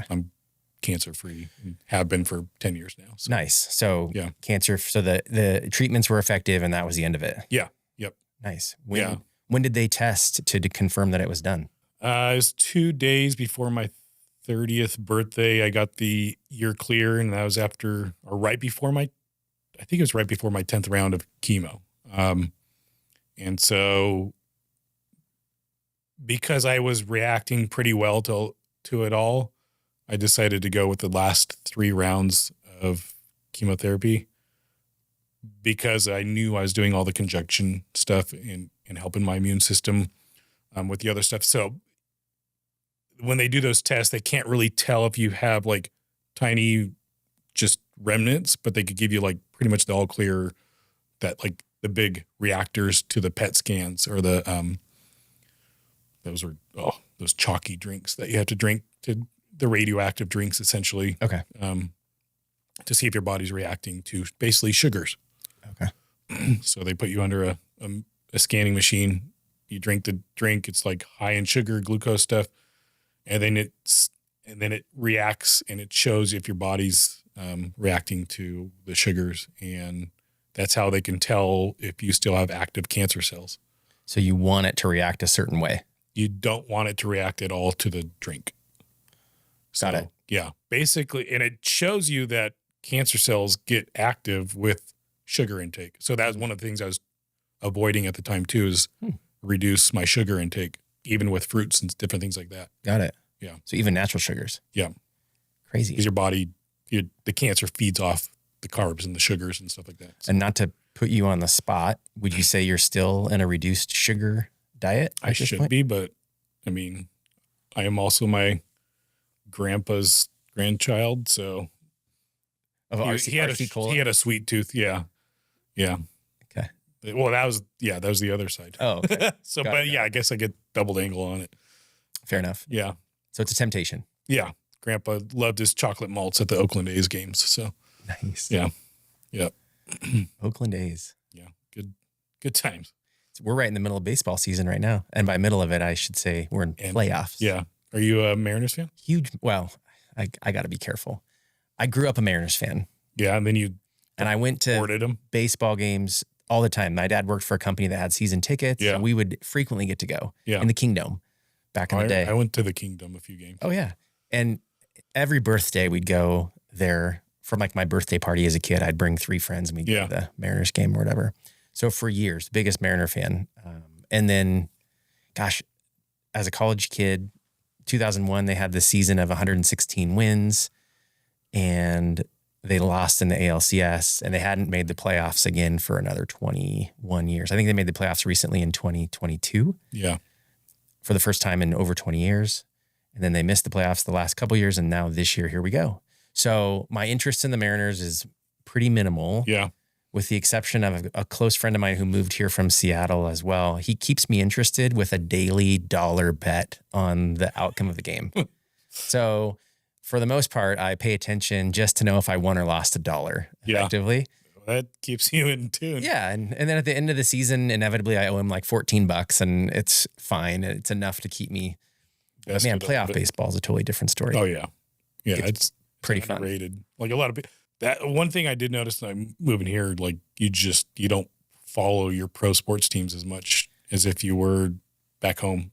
I'm cancer free and have been for 10 years now. So, nice. So yeah, cancer. So the treatments were effective and that was the end of it. Yeah. Yep. Nice. When did they test to confirm that it was done? It was 2 days before my 30th birthday. I got the year clear, and that was right before my 10th round of chemo. And so because I was reacting pretty well to it all, I decided to go with the last 3 rounds of chemotherapy because I knew I was doing all the conjunction stuff and helping my immune system with the other stuff. So when they do those tests, they can't really tell if you have like tiny just remnants, but they could give you like pretty much the all clear that like the big reactors to the PET scans or the those chalky drinks that you have to drink, to the radioactive drinks essentially. Okay. To see if your body's reacting to basically sugars. Okay. So they put you under a scanning machine. You drink the drink. It's like high in sugar, glucose stuff, and then it reacts and it shows if your body's reacting to the sugars, and that's how they can tell if you still have active cancer cells. So you want it to react a certain way. You don't want it to react at all to the drink. Got it. Yeah, basically, and it shows you that cancer cells get active with sugar intake. So that was one of the things I was avoiding at the time too, is reduce my sugar intake, even with fruits and different things like that. Got it. Yeah. So even natural sugars. Yeah. Crazy. Because your body, the cancer feeds off the carbs and the sugars and stuff like that. So And not to put you on the spot, would you say you're still in a reduced sugar diet? I should be, but I mean, I am also my grandpa's grandchild, so he had a sweet tooth. Yeah. Yeah. Okay. Well, that was the other side. Oh, okay. So, Got but it. yeah, I guess I get doubled angle on it. Fair enough. Yeah. So it's a temptation. Yeah. Grandpa loved his chocolate malts at the Oakland A's games. So Nice. yeah. Yeah. Oakland A's. Yeah. Good times. We're right in the middle of baseball season right now. And by middle of it, I should say we're in playoffs. Yeah. Are you a Mariners fan? Huge. Well, I got to be careful. I grew up a Mariners fan. Yeah. And then you And I went to boarded them. baseball games all the time. My dad worked for a company that had season tickets. Yeah. And we would frequently get to go Yeah. in the Kingdom back in the day. I went to the Kingdom a few games. Oh, yeah. And every birthday we'd go there for like my birthday party as a kid. I'd bring 3 friends and we'd go to the Mariners game or whatever. So for years, biggest Mariner fan. And then, gosh, as a college kid, 2001, they had the season of 116 wins and they lost in the ALCS and they hadn't made the playoffs again for another 21 years. I think they made the playoffs recently in 2022. Yeah. For the first time in over 20 years. And then they missed the playoffs the last couple of years. And now this year, here we go. So my interest in the Mariners is pretty minimal. Yeah. With the exception of a close friend of mine who moved here from Seattle as well. He keeps me interested with a daily dollar bet on the outcome of the game. So for the most part, I pay attention just to know if I won or lost $1 effectively. That keeps you in tune. Yeah. And then at the end of the season, inevitably I owe him like $14 and it's fine. It's enough to keep me. But man, playoff baseball is a totally different story. Oh yeah. Yeah. It's pretty fun. Underrated. Like a lot of people. That one thing I did notice when I'm moving here, like you don't follow your pro sports teams as much as if you were back home.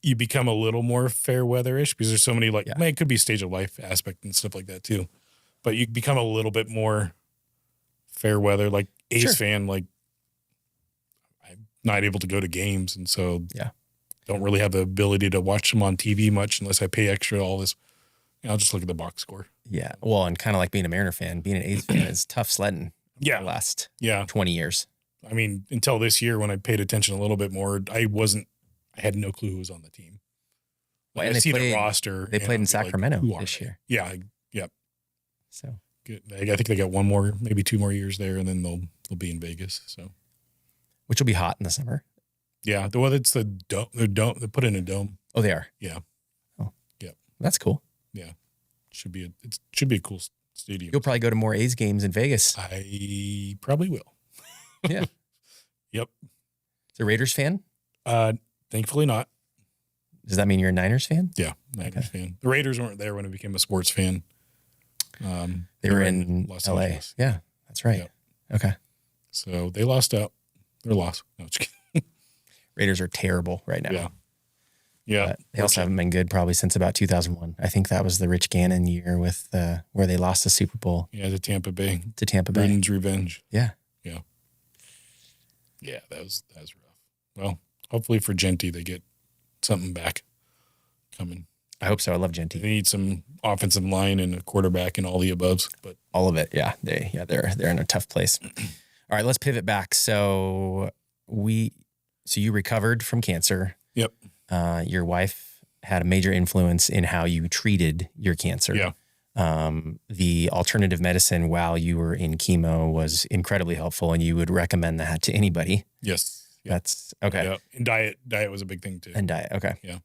You become a little more fair weather-ish because there's so many it could be stage of life aspect and stuff like that too. But you become a little bit more fair weather, like A's fan, like I'm not able to go to games. And so don't really have the ability to watch them on TV much unless I pay extra all this. I'll just look at the box score. Yeah. Well, and kind of like being a Mariner fan, being an A's fan is tough sledding. Yeah. The last 20 years. I mean, until this year when I paid attention a little bit more, I had no clue who was on the team. Well, I see the roster. They played in Sacramento this year. Yeah. Yep. So good. I think they got one more, maybe 2 more years there, and then they'll be in Vegas. So, which will be hot in the summer. Yeah. Well, it's the dome. They put in a dome. Oh, they are. Yeah. Oh, yep. That's cool. Yeah. It should be a cool stadium. You'll probably go to more A's games in Vegas. I probably will. Yeah. Yep. Is a Raiders fan? Thankfully not. Does that mean you're a Niners fan? Yeah, Niners fan. The Raiders weren't there when I became a sports fan. They were in Los LA. Angeles. Yeah, that's right. Yep. Okay. So they lost out. They're lost. No, just kidding. Raiders are terrible right now. Yeah. Yeah. But they also haven't been good probably since about 2001. I think that was the Rich Gannon year with where they lost the Super Bowl. Yeah, to Tampa Bay. Gruden's revenge. Yeah. Yeah. Yeah, that was rough. Well, hopefully for Genty they get something back coming. I hope so. I love Genty. They need some offensive line and a quarterback and all the aboves, but all of it. Yeah. They're in a tough place. All right, let's pivot back. So you recovered from cancer. Yep. your wife had a major influence in how you treated your cancer. Yeah. The alternative medicine while you were in chemo was incredibly helpful, and you would recommend that to anybody. Yes. Yeah. That's okay. Yeah. And diet was a big thing too. And diet. Okay. Yeah.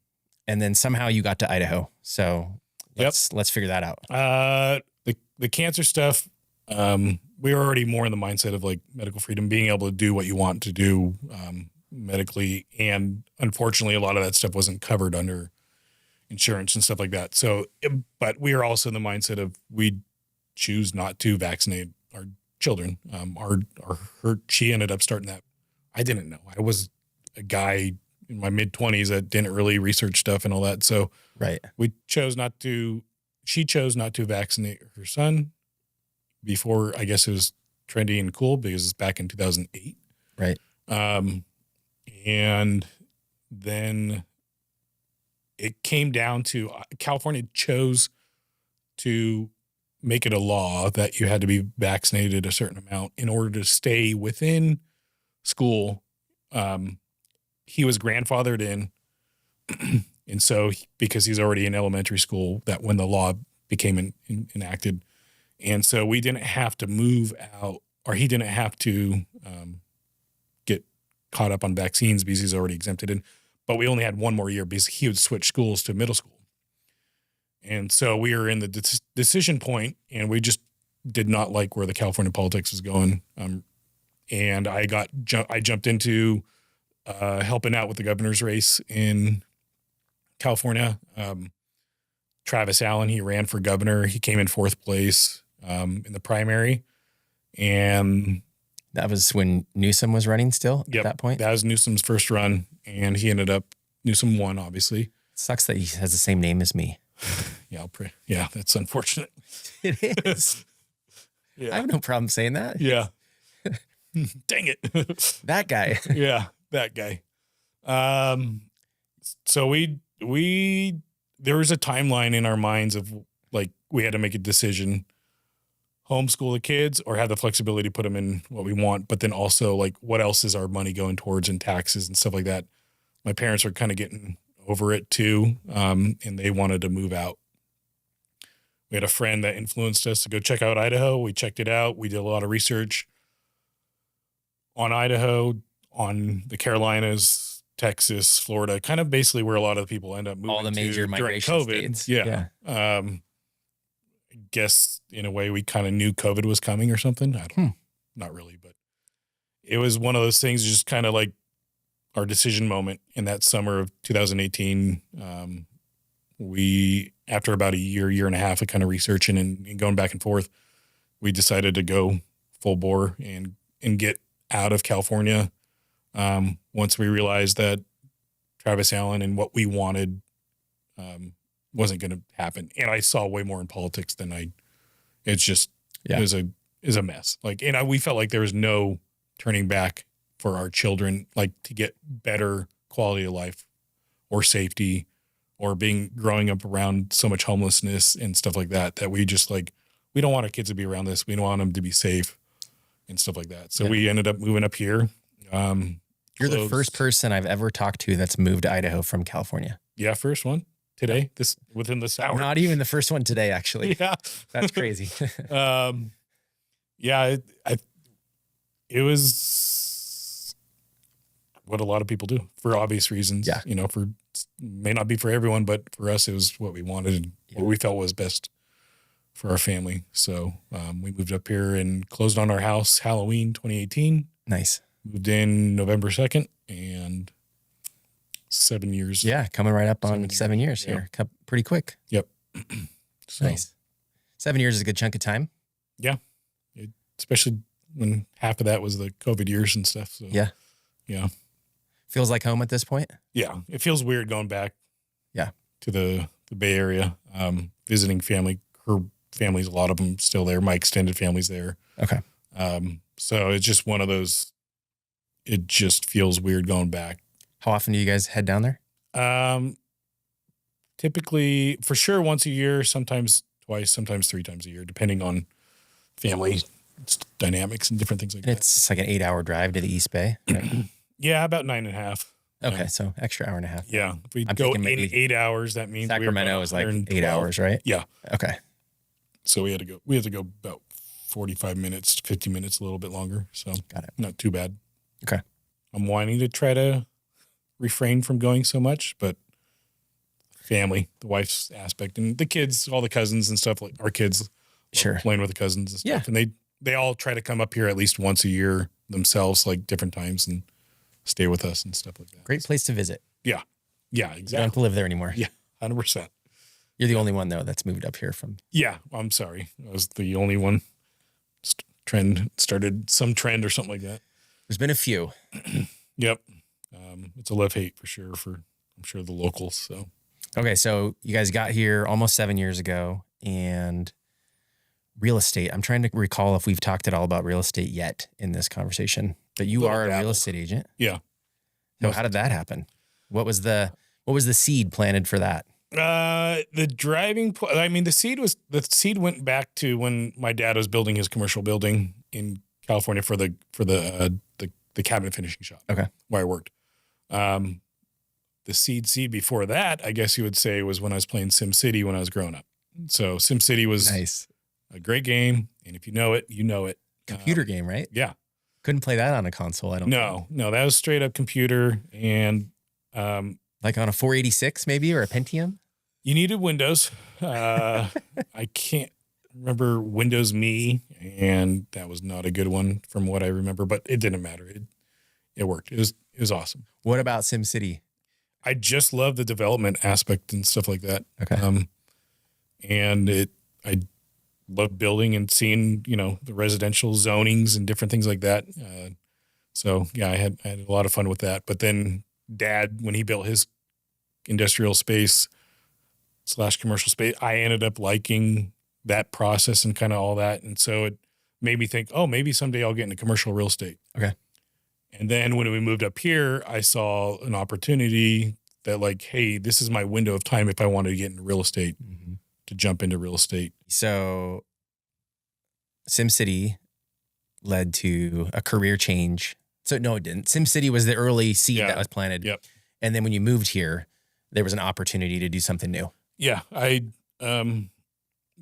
And then somehow you got to Idaho. So let's figure that out. The cancer stuff, we were already more in the mindset of like medical freedom, being able to do what you want to do medically. And unfortunately, a lot of that stuff wasn't covered under insurance and stuff like that. So, but we are also in the mindset of we choose not to vaccinate our children. She ended up starting that. I didn't know. I was a guy in my mid-20s that didn't really research stuff and all that. So we chose not to. She chose not to vaccinate her son before, I guess it was trendy and cool because it's back in 2008. Right. And then it came down to California chose to make it a law that you had to be vaccinated a certain amount in order to stay within school. He was grandfathered in. And so because he's already in elementary school, that when the law became enacted. And so we didn't have to move out, or he didn't have to get caught up on vaccines because he's already exempted in. But we only had one more year because he would switch schools to middle school. And so we were in the decision point, and we just did not like where the California politics was going. And I jumped into helping out with the governor's race in California. Travis Allen, he ran for governor. He came in 4th place in the primary. And that was when Newsom was running still at that point? That was Newsom's first run, and he ended up, Newsom won, obviously. Sucks that he has the same name as me. Yeah, that's unfortunate. It is. Yeah. I have no problem saying that. Yeah. Dang it. That guy. Yeah, that guy. So there was a timeline in our minds of like, we had to make a decision, homeschool the kids or have the flexibility to put them in what we want. But then also like, what else is our money going towards in taxes and stuff like that? My parents were kind of getting over it too. And they wanted to move out. We had a friend that influenced us to go check out Idaho. We checked it out. We did a lot of research on Idaho, on the Carolinas, Texas, Florida, kind of basically where a lot of people end up moving. All the major migration COVID. states. Yeah. I guess in a way we kind of knew COVID was coming or something. I don't know. Not really, but it was one of those things, just kind of like our decision moment in that summer of 2018. We, after about a year and a half of kind of researching and going back and forth, we decided to go full bore and get out of California. Once we realized that Travis Allen and what we wanted wasn't going to happen. And I saw way more in politics than it was a mess. Like, and we felt like there was no turning back for our children, like to get better quality of life or safety or growing up around so much homelessness and stuff like that, that we just like, we don't want our kids to be around this. We don't want them to be safe and stuff like that. So we ended up moving up here. You're the first person I've ever talked to that's moved to Idaho from California. Yeah, first one today. Within this hour. Not even the first one today, actually. Yeah, that's crazy. It was what a lot of people do for obvious reasons. Yeah, may not be for everyone, but for us, it was what we wanted and what we felt was best for our family. So we moved up here and closed on our house Halloween 2018. Nice. Moved in November 2nd and 7 years. Yeah, coming right up on 7 years here. Pretty quick. Yep. Nice. 7 years is a good chunk of time. Yeah. Especially when half of that was the COVID years and stuff. So yeah. Feels like home at this point? Yeah. It feels weird going back to the Bay Area, visiting family. Her family's, a lot of them still there. My extended family's there. Okay. So it's just one of those, it just feels weird going back. How often do you guys head down there? Typically, for sure, once a year, sometimes twice, sometimes 3 times a year, depending on family dynamics and different things like that. It's like an 8-hour drive to the East Bay, right? Yeah, about 9.5. Okay, so extra hour and a half. Yeah. If we I'm go thinking in maybe 8 hours, that means Sacramento is like 8 hours, right? Yeah. Okay. So we had to go about 45 minutes, 50 minutes, a little bit longer. So Got it. not too bad. Okay. I'm wanting to try to refrain from going so much, but family, the wife's aspect, and the kids, all the cousins and stuff, like our kids love Sure. playing with the cousins and stuff. Yeah. And they all try to come up here at least once a year themselves, like different times, and stay with us and stuff like that. Great place to visit. Yeah. Yeah, You don't have exactly. to live there anymore. Yeah, 100%. You're the only one, though, that's moved up here from. Yeah, I'm sorry. I was the only one. Started some trend or something like that. There's been a few. Yep. It's a love-hate for sure I'm sure the locals. So Okay, so you guys got here almost 7 years ago, and real estate. I'm trying to recall if we've talked at all about real estate yet in this conversation. But you are a real estate agent. yeah. So how did that happen? What was the seed planted for that? The the seed went back to when my dad was building his commercial building in California for the cabinet finishing shop. Okay. Where I worked. The seed before that, I guess you would say, was when I was playing SimCity when I was growing up. So SimCity was Nice. a great game, and if you know it, you know it. Computer game, right? Yeah. Couldn't play that on a console, I don't think. No, that was straight up computer, and Like on a 486 maybe, or a Pentium? you needed Windows. I can't remember Windows Me, and that was not a good one from what I remember, but it didn't matter. It worked. It was awesome. What about SimCity? I just love the development aspect and stuff like that. Okay. And I love building and seeing, the residential zonings and different things like that. So yeah, I had a lot of fun with that. But then Dad, when he built his industrial space / commercial space, I ended up liking that process and kind of all that. And so it made me think, oh, maybe someday I'll get into commercial real estate. Okay. And then when we moved up here, I saw an opportunity that, like, hey, this is my window of time if I wanted to get into real estate, to jump into real estate. So SimCity led to a career change. So no, it didn't. SimCity was the early seed that was planted. Yep. And then when you moved here, there was an opportunity to do something new. Yeah.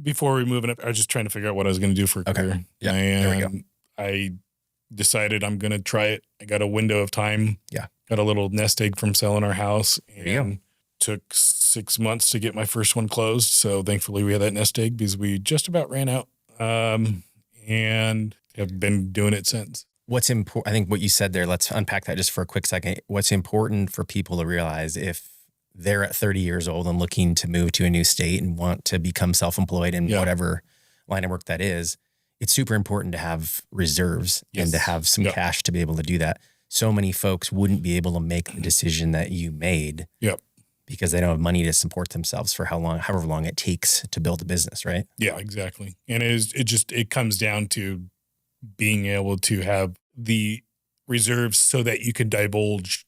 Before we moving up, I was just trying to figure out what I was going to do for a career. Yeah. And There we go. I decided I'm going to try it. I got a window of time. Yeah. Got a little nest egg from selling our house, There you go. and took 6 months to get my first one closed. So thankfully we had that nest egg because we just about ran out. And have been doing it since. What's important? I think what you said there, let's unpack that just for a quick second. What's important for people to realize if they're at 30 years old and looking to move to a new state and want to become self-employed in whatever line of work that is, it's super important to have reserves and to have some cash to be able to do that. So many folks wouldn't be able to make the decision that you made because they don't have money to support themselves for however long it takes to build a business, right? Yeah, exactly. And it comes down to being able to have the reserves so that you can divulge,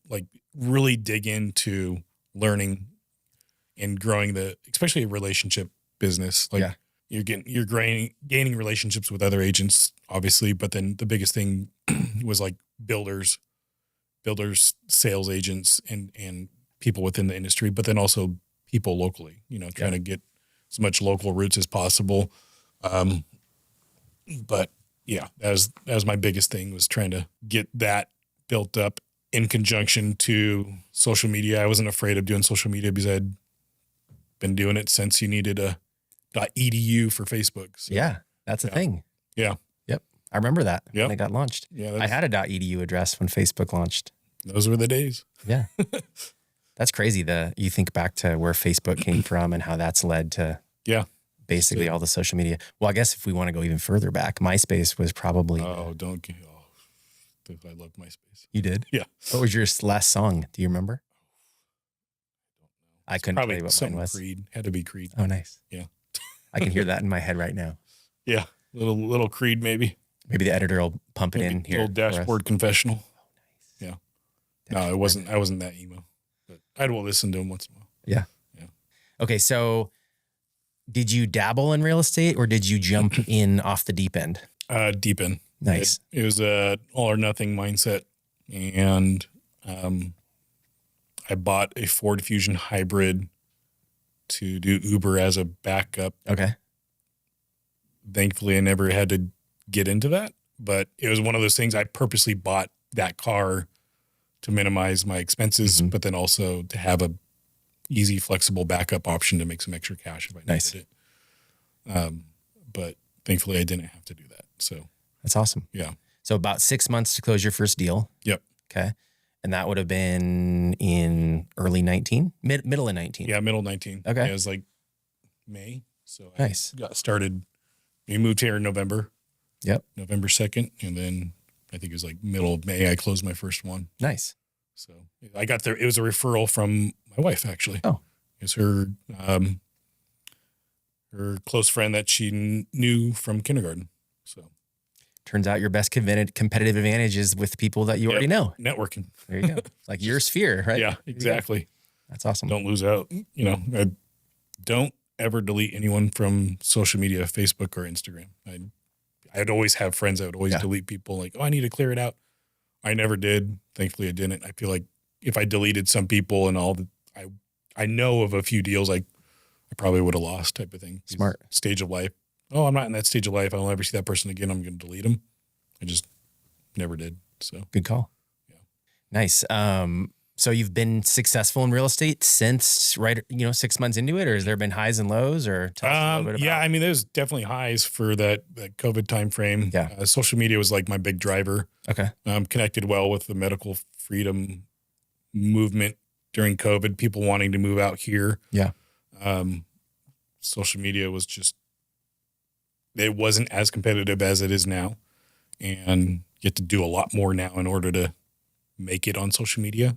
like really dig into learning and growing especially a relationship business. Like you're gaining relationships with other agents, obviously, but then the biggest thing was like builders, sales agents, and people within the industry, but then also people locally, trying to get as much local roots as possible. But yeah, that was my biggest thing, was trying to get that built up in conjunction to social media. I wasn't afraid of doing social media because I'd been doing it since you needed a .edu for Facebook. So, yeah, that's a thing. Yeah. Yep. I remember that when Yep. it got launched. Yeah, I had a .edu address when Facebook launched. Those were the days. Yeah. That's crazy. You think back to where Facebook came from and how that's led to basically all the social media. Well, I guess if we want to go even further back, MySpace was probably. I love MySpace. You did? Yeah. What was your last song? Do you remember? I couldn't Probably tell you what mine was. Creed. Had to be Creed. Oh, nice. Yeah. I can hear that in my head right now. Yeah. Little Creed, maybe. Maybe the editor will pump it in here. Little dashboard confessional. Oh, nice. Yeah. No, I wasn't that emo, but I'd listen to him once in a while. Yeah. Yeah. Okay. So did you dabble in real estate or did you jump in off the deep end? Deep in. Nice. It was a all or nothing mindset. And I bought a Ford Fusion hybrid to do Uber as a backup. Okay. Thankfully, I never had to get into that, but it was one of those things. I purposely bought that car to minimize my expenses, but then also to have a easy, flexible backup option to make some extra cash if I needed it. But thankfully, I didn't have to do that. So That's awesome. yeah. So about 6 months to close your first deal. Yep. Okay. And that would have been in early 19, middle of 19. Yeah, middle 19. Okay. Yeah, it was like May. So Nice. I got started. We moved here in November. Yep. November 2nd. And then I think it was like middle of May, I closed my first one. Nice. So I got there. It was a referral from my wife, actually. Oh. It's her close friend that she knew from kindergarten. So Turns out your best competitive advantage is with people that you already know. Networking. There you go. Like your sphere, right? Yeah, exactly. That's awesome. Don't lose out. You know, I don't ever delete anyone from social media, Facebook or Instagram. I'd always have friends that would always delete people like, oh, I need to clear it out. I never did. Thankfully, I didn't. I feel like if I deleted some people and all the, I know of a few deals I probably would have lost type of thing. Smart. Stage of life. Oh, I'm not in that stage of life. I'll never see that person again. I'm going to delete them. I just never did. So good call. Yeah. Nice. So you've been successful in real estate since 6 months into it, or has there been highs and lows, or tell us a little bit about Yeah, I mean, there's definitely highs for that COVID time frame. Yeah. Social media was like my big driver. Okay. Connected well with the medical freedom movement during COVID, people wanting to move out here. Yeah. Social media was just, it wasn't as competitive as it is now. And you have to do a lot more now in order to make it on social media.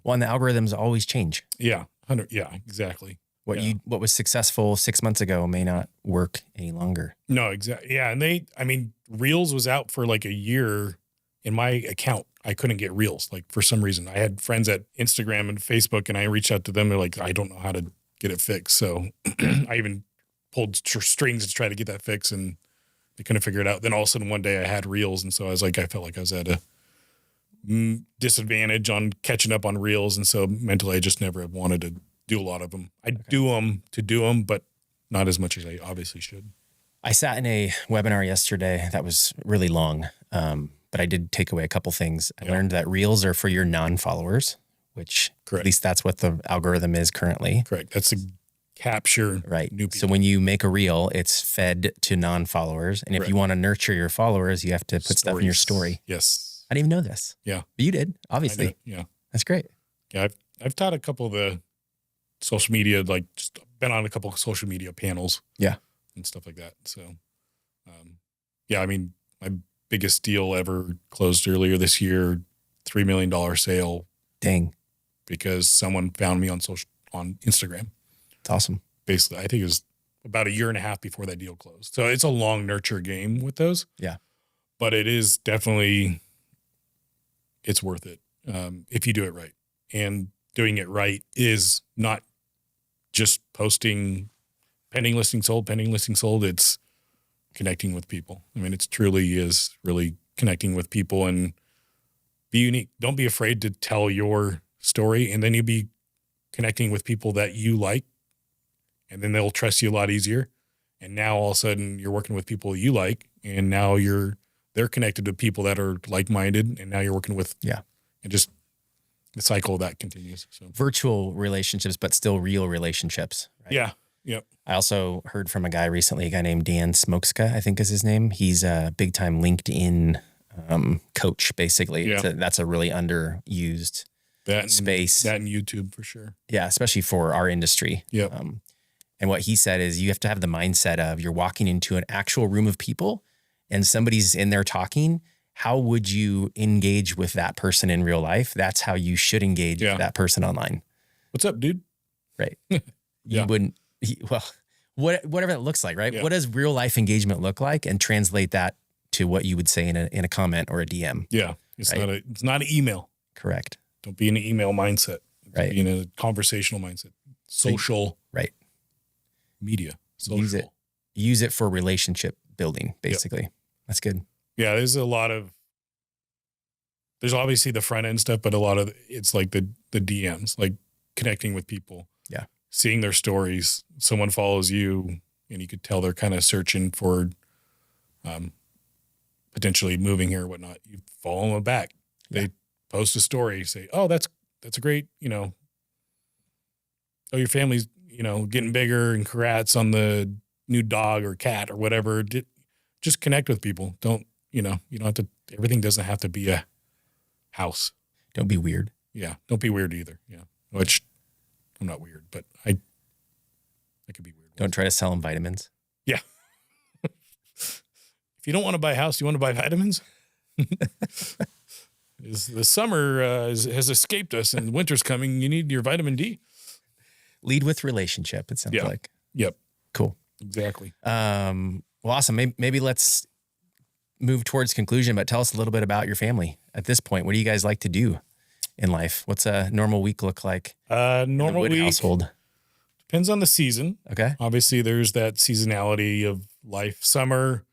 Well, and the algorithms always change. Yeah. Yeah, exactly. What was successful 6 months ago may not work any longer. No, exactly. Yeah. And Reels was out for like a year in my account. I couldn't get Reels, like for some reason. I had friends at Instagram and Facebook and I reached out to them. They're like, I don't know how to get it fixed. So I even pulled strings to try to get that fixed and they couldn't figure it out. Then all of a sudden one day I had Reels. And so I felt like I was at a disadvantage on catching up on Reels. And so mentally I just never have wanted to do a lot of them. I do them to do them, but not as much as I obviously should. I sat in a webinar yesterday that was really long, but I did take away a couple things. I learned that Reels are for your non-followers, which at least that's what the algorithm is currently. Correct. That's a capture new people. So when you make a reel, it's fed to non-followers. And if you want to nurture your followers, you have to put stuff in your story. Yes. I didn't even know this. Yeah. But you did, obviously. Yeah. That's great. Yeah. I've taught a couple of the social media, like just been on a couple of social media panels. Yeah. And stuff like that. So, my biggest deal ever closed earlier this year, $3 million sale. Dang. Because someone found me on Instagram. It's awesome. Basically, I think it was about a year and a half before that deal closed. So it's a long nurture game with those. Yeah. But it is definitely, it's worth it if you do it right. And doing it right is not just posting pending listing sold. It's connecting with people. I mean, it truly is really connecting with people and be unique. Don't be afraid to tell your story, and then you'll be connecting with people that you like, and then they'll trust you a lot easier. And now all of a sudden you're working with people you like, and now they're connected to people that are like-minded, and now you're working with, and just the cycle of that continues. So virtual relationships, but still real relationships. Right? Yeah. Yep. I also heard from a guy recently, a guy named Dan Smokska, I think is his name. He's a big time LinkedIn coach, basically. Yeah. That's a really underused space. That and YouTube for sure. Yeah, especially for our industry. Yep. And what he said is you have to have the mindset of you're walking into an actual room of people and somebody's in there talking. How would you engage with that person in real life? That's how you should engage with that person online. What's up, dude? Right. You wouldn't, whatever that looks like, right? Yeah. What does real life engagement look like, and translate that to what you would say in a comment or a DM. Yeah. It's not an email. Correct. Don't be in an email mindset. Right. Be in a conversational mindset. Social. Right. Media. Social. Use it for relationship building, basically. Yep. That's good. Yeah. There's obviously the front end stuff, but a lot of it's like the the DMs, like connecting with people. Yeah. Seeing their stories. Someone follows you and you could tell they're kind of searching for potentially moving here or whatnot. You follow them back. Yeah. They post a story, say, oh, that's a great, oh, your family's, getting bigger and congrats on the new dog or cat or whatever. Just connect with people. Don't, you don't have to, everything doesn't have to be a house. Don't be weird. Yeah. Don't be weird either. Yeah. Which I'm not weird, but I could be weird. Don't try to sell them vitamins. Yeah. If you don't want to buy a house, you want to buy vitamins? The summer has escaped us and winter's coming. You need your vitamin D. Lead with relationship, it sounds like. Yep. Cool. Exactly. Well, awesome. Maybe let's move towards conclusion, but tell us a little bit about your family at this point. What do you guys like to do in life? What's a normal week look like? Normal week household. Depends on the season. Okay. Obviously, there's that seasonality of life. Summer,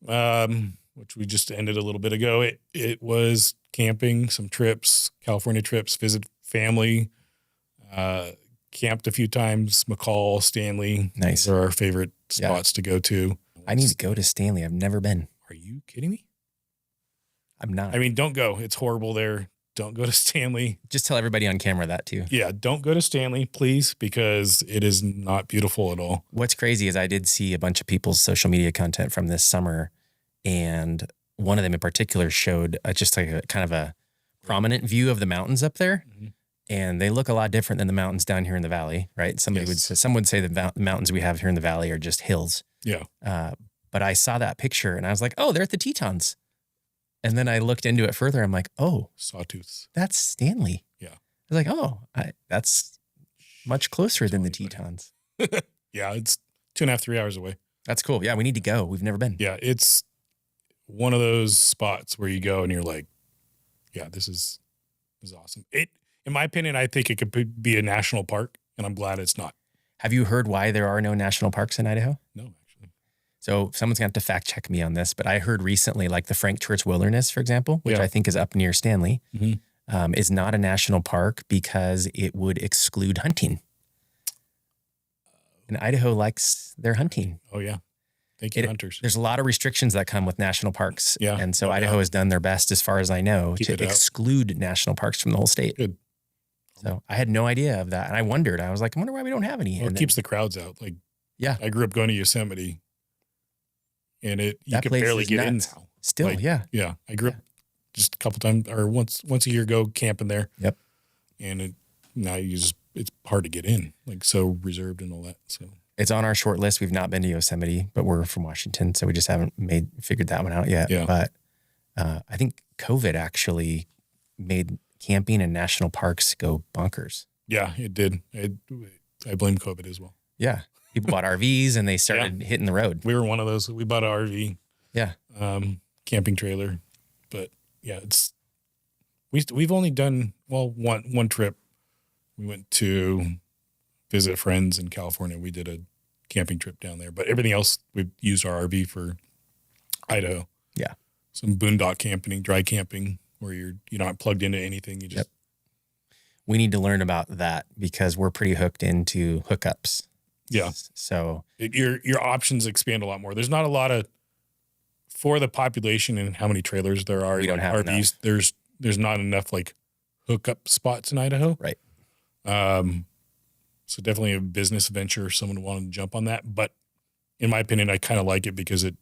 which we just ended a little bit ago. It was camping, some trips, California trips, visit family. Camped a few times. McCall, Stanley. Nice. Those are our favorite spots to go to. I need to go to Stanley. I've never been. Are you kidding me? I'm not. I mean, don't go. It's horrible there. Don't go to Stanley. Just tell everybody on camera that too. Yeah, don't go to Stanley, please, because it is not beautiful at all. What's crazy is I did see a bunch of people's social media content from this summer, and one of them in particular showed just like a kind of a prominent view of the mountains up there. Mm-hmm. And they look a lot different than the mountains down here in the valley, right? Some would say the mountains we have here in the valley are just hills. Yeah. But I saw that picture and I was like, oh, they're at the Tetons. And then I looked into it further. I'm like, oh, Sawtooths. That's Stanley. Yeah. I was like, oh, that's much closer than the Tetons. Yeah, it's 2.5, 3 hours away. That's cool. Yeah, we need to go. We've never been. Yeah, it's one of those spots where you go and you're like, yeah, this is awesome. In my opinion, I think it could be a national park, and I'm glad it's not. Have you heard why there are no national parks in Idaho? No, actually. So someone's going to have to fact check me on this, but I heard recently, like the Frank Church Wilderness, for example, which I think is up near Stanley, is not a national park because it would exclude hunting. And Idaho likes their hunting. Oh, yeah. Thank you, hunters. There's a lot of restrictions that come with national parks. Yeah. And so Idaho has done their best, as far as I know, to exclude national parks from the whole state. Good. So I had no idea of that. And I wondered, I was like, I wonder why we don't have any. Well, it keeps the crowds out. Like, yeah, I grew up going to Yosemite and you could barely get in now. Still, yeah. Yeah. I grew up just a couple times or once a year ago camping there. Yep. And now it's hard to get in, like so reserved and all that. So it's on our short list. We've not been to Yosemite, but we're from Washington. So we just haven't figured that one out yet. Yeah. But I think COVID actually made camping in national parks go bonkers. Yeah, it did. I blame COVID as well. Yeah. People bought RVs and they started hitting the road. We were one of those. We bought an RV. Yeah. Camping trailer. But yeah, we've only done, one trip. We went to visit friends in California. We did a camping trip down there, but everything else we've used our RV for Idaho. Yeah. Some boondock camping, dry camping, where you're not plugged into anything. You just We need to learn about that because we're pretty hooked into hookups. Yeah. So your options expand a lot more. There's not a lot of, for the population and how many trailers there are. We don't have RVs. enough. There's not enough like hookup spots in Idaho. Right. So definitely a business venture. Someone wanted to jump on that, but in my opinion, I kind of like it because it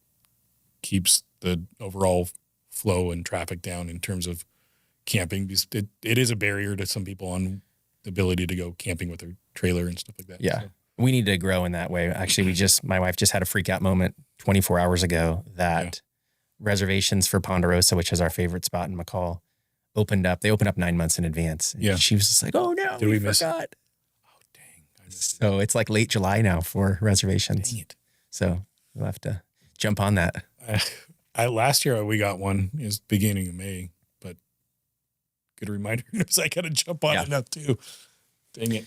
keeps the overall flow and traffic down in terms of camping. It is a barrier to some people on the ability to go camping with their trailer and stuff like that. Yeah. So. We need to grow in that way. Actually, my wife just had a freak out moment 24 hours ago that reservations for Ponderosa, which is our favorite spot in McCall, opened up. They opened up 9 months in advance. And she was just like, oh no, we forgot. Oh, dang. So it's like late July now for reservations. Dang it. So we'll have to jump on that. Last year we got one is beginning of May, but good reminder because I got to jump on it now too. Dang it.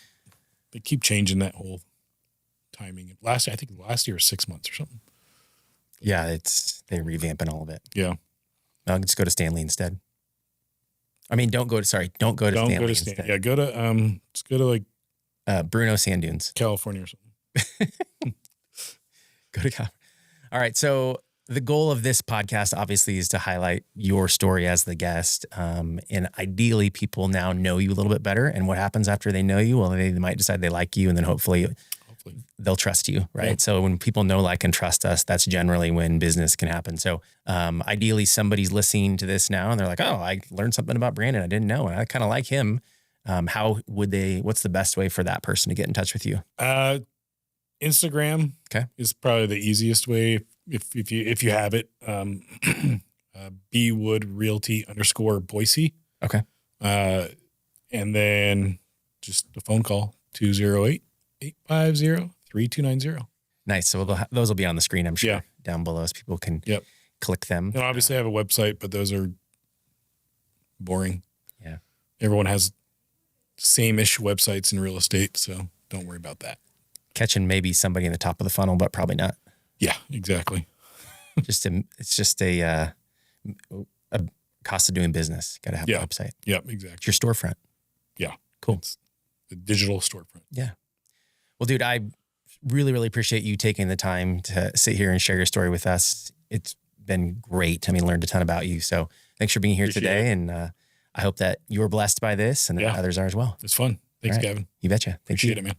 They keep changing that whole timing. I think last year was 6 months or something. Yeah, they're revamping all of it. Yeah. I'll just go to Stanley instead. I mean, don't go to Stanley instead. Yeah, let's go to like Bruno Sand Dunes. California or something. Go to Cal. All right. So the goal of this podcast obviously is to highlight your story as the guest. And ideally people now know you a little bit better. And what happens after they know you? Well, they might decide they like you, and then hopefully they'll trust you. Right. Yeah. So when people know, like, and trust us, that's generally when business can happen. So ideally somebody's listening to this now and they're like, oh, I learned something about Brandon I didn't know, and I kind of like him. What's the best way for that person to get in touch with you? Instagram is probably the easiest way if you have it. bwoodrealty_Boise. Okay. And then just a phone call, 208-850-3290. Nice. So those will be on the screen, I'm sure, down below, so people can click them. And obviously I have a website, but those are boring. Yeah. Everyone has same-ish websites in real estate, so don't worry about that. Catching maybe somebody in the top of the funnel, but probably not. Yeah, exactly. It's just a cost of doing business. Got to have a website. Yeah, exactly. It's your storefront. Yeah. Cool. It's the digital storefront. Yeah. Well, dude, I really, really appreciate you taking the time to sit here and share your story with us. It's been great. I mean, learned a ton about you. So thanks for being here today. And I hope that you're blessed by this and that others are as well. It's fun. Thanks, Gavin. You betcha. Thank you. Appreciate it, man.